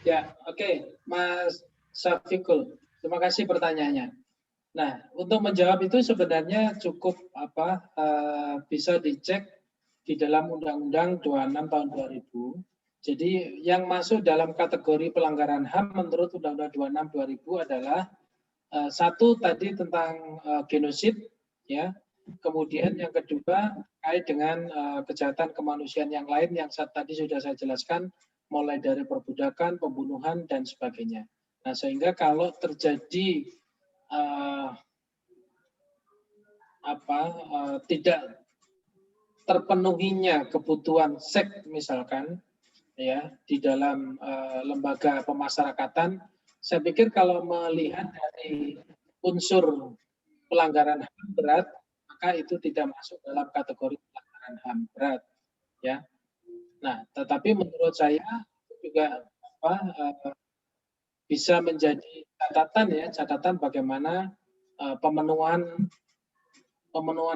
Ya, oke, Mas Syafiqul. Terima kasih pertanyaannya. Nah, untuk menjawab itu sebenarnya cukup bisa dicek di dalam Undang-Undang 26 tahun 2000. Jadi yang masuk dalam kategori pelanggaran HAM menurut Undang-Undang 26 2000 adalah satu tadi tentang genosid, ya. Kemudian yang kedua terkait dengan kejahatan kemanusiaan yang lain yang tadi sudah saya jelaskan, mulai dari perbudakan, pembunuhan dan sebagainya. Nah, sehingga kalau terjadi tidak terpenuhinya kebutuhan seks misalkan ya di dalam lembaga pemasyarakatan, saya pikir kalau melihat dari unsur pelanggaran HAM berat, maka itu tidak masuk dalam kategori pelanggaran HAM berat ya. Nah, tetapi menurut saya juga bisa menjadi catatan bagaimana pemenuhan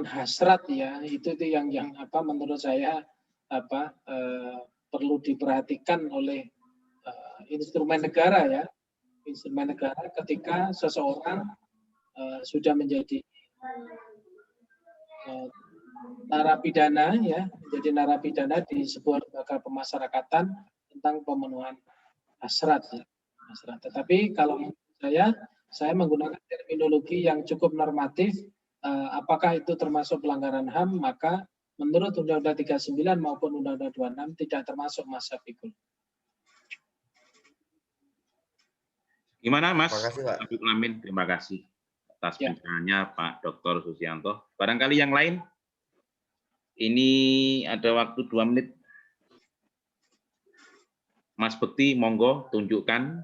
hasrat ya, itu yang menurut saya perlu diperhatikan oleh instrumen negara ya, instrumen negara ketika seseorang sudah menjadi narapidana ya, menjadi narapidana di sebuah lembaga pemasyarakatan tentang pemenuhan hasrat ya. Tetapi kalau saya menggunakan terminologi yang cukup normatif, apakah itu termasuk pelanggaran HAM, maka menurut Undang-Undang 39 maupun Undang-Undang 26 tidak termasuk, Mas Syafiqul. Gimana Mas? Terima kasih, Pak. Syafiqul Amin, terima kasih atas pencerahannya Pak Dr. Susianto. Barangkali yang lain? Ini ada waktu 2 menit. Mas Bekti, monggo tunjukkan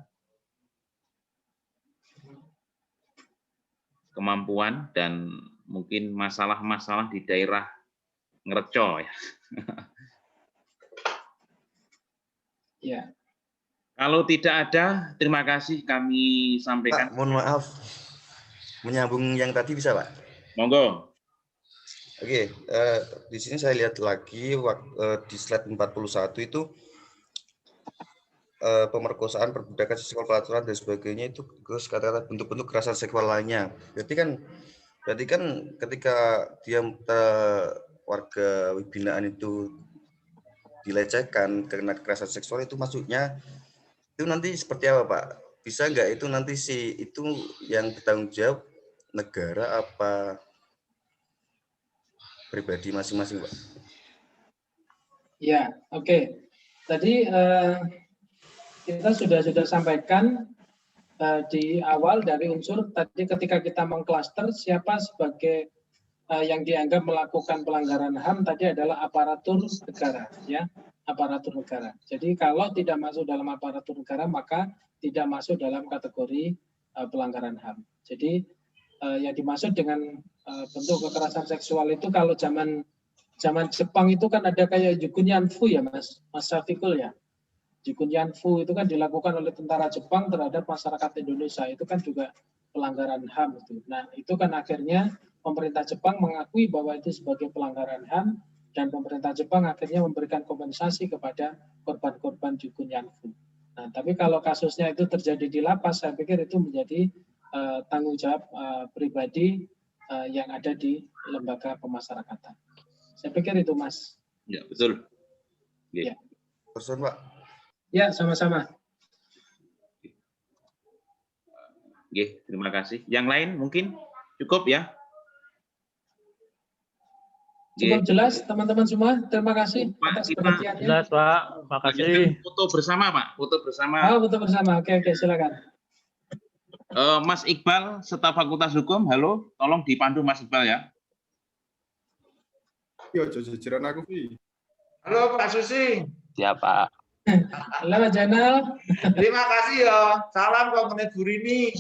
kemampuan dan mungkin masalah-masalah di daerah Ngereco ya. Ya. Kalau tidak ada, terima kasih kami sampaikan. Pak, mohon maaf, menyambung yang tadi bisa Pak? Monggo. Oke, di sini saya lihat lagi di slide 41 itu pemerkosaan, perbudakan seksual, pelacuran dan sebagainya itu terus kata-kata bentuk-bentuk kekerasan seksual lainnya. Berarti kan ketika dia warga binaan itu dilecehkan karena kekerasan seksual itu maksudnya itu nanti seperti apa Pak? Bisa nggak itu nanti itu yang bertanggung jawab negara apa pribadi masing-masing Pak? Ya, oke. Tadi kita sudah sampaikan di awal dari unsur tadi ketika kita mengklaster siapa sebagai yang dianggap melakukan pelanggaran HAM tadi adalah aparatur negara, ya, aparatur negara. Jadi kalau tidak masuk dalam aparatur negara maka tidak masuk dalam kategori pelanggaran HAM. Jadi yang dimaksud dengan bentuk kekerasan seksual itu kalau zaman Jepang itu kan ada kayak Jukunyanfu ya Mas Syafiqul ya. Jukunyanfu itu kan dilakukan oleh tentara Jepang terhadap masyarakat Indonesia, itu kan juga pelanggaran HAM itu. Nah, itu kan akhirnya pemerintah Jepang mengakui bahwa itu sebagai pelanggaran HAM dan pemerintah Jepang akhirnya memberikan kompensasi kepada korban-korban Jukunyanfu. Nah, tapi kalau kasusnya itu terjadi di lapas, saya pikir itu menjadi tanggung jawab pribadi yang ada di lembaga pemasyarakatan. Saya pikir itu, Mas. Ya, betul. Ya. Person, Pak. Ya, sama-sama. Oke, terima kasih. Yang lain mungkin cukup ya? Cukup jelas, teman-teman semua. Terima kasih Pak, atas perhatiannya. Jelas, Pak. Terima kasih. Foto bersama, Pak. Foto bersama. Oh, foto bersama. Oke, silakan. Mas Iqbal, Staf Fakultas Hukum. Halo, tolong dipandu Mas Iqbal ya. Yo, jajaran aku, Vi. Halo Pak Susi. Siapa? Halo Mas Jainal. Terima kasih ya. Salam Komunitas Burini.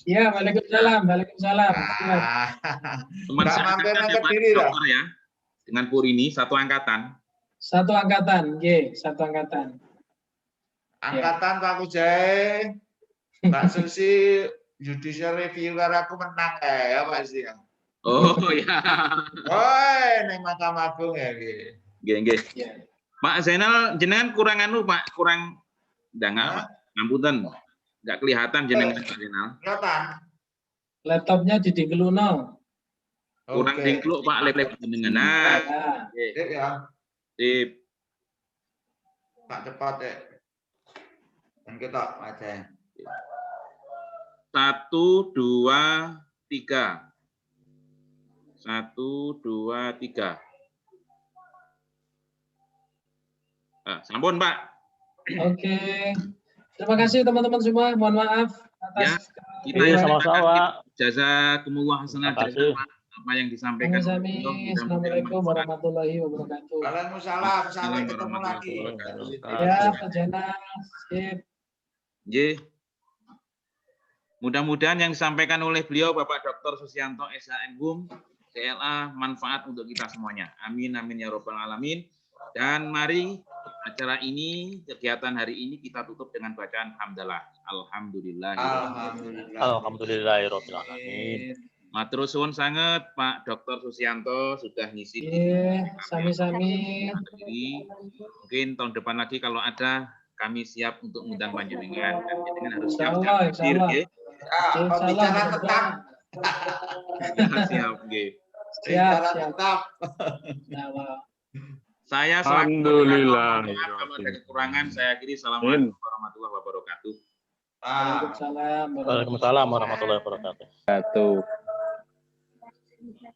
Ya, waalaikumsalam. Waalaikumsalam. Teman Nggak saya mampir-mampir Pak diri lah. Dokter ya. Dengan Purini, satu angkatan. Satu angkatan, satu angkatan. Angkatan Pak Kujai. Pak Susi judicial review karena aku menang ya Pak Susi. Oh ya. Woi, neng Mahkamah Agung ya. Nggih. Ya. Pak Zainal, jenengan kurang Pak, kurang ndang ngapunten. Enggak kelihatan jenengan Pak Zainal. Kelihatan. Laptopnya didingkeluno. Kurang dingkluk Pak laptop jenengan. Nah. Sip ya. Sip. Pak cepat ya. Dan kita aja. 1, 2, 3. 1, 2, 3. Sampun, Pak. Oke. Terima kasih teman-teman semua. Mohon maaf atas Kita sama-sama. Jazakumullah hasanah apa yang disampaikan. Assalamualaikum warahmatullahi wabarakatuh. Waalaikumsalam. Sampai ketemu lagi. Ya, Pak Jainal. Sip. Nggih. Mudah-mudahan yang disampaikan oleh beliau Bapak Dr. Susianto SHM CLA manfaat untuk kita semuanya. Amin amin ya robbal alamin. Dan mari acara ini, kegiatan hari ini kita tutup dengan bacaan hamdalah. Alhamdulillah. Alhamdulillahirabbil alamin. Matur suwun sanget Pak Dr. Susianto sudah ngisi. Sami-sami. Mungkin tahun depan lagi kalau ada kami siap untuk mengundang panjenengan dan panjenengan harus siap hadir nggih. Pembicara tetap. Siap nggih. Pembicara tetap. Saya Alhamdulillah. Kalau ada kekurangan saya akhiri. Assalamualaikum warahmatullahi wabarakatuh. Waalaikumsalam warahmatullahi wabarakatuh.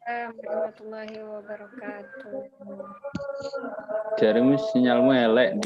Warahmatullahi wabarakatuh. Jarimu sinyalmu elek.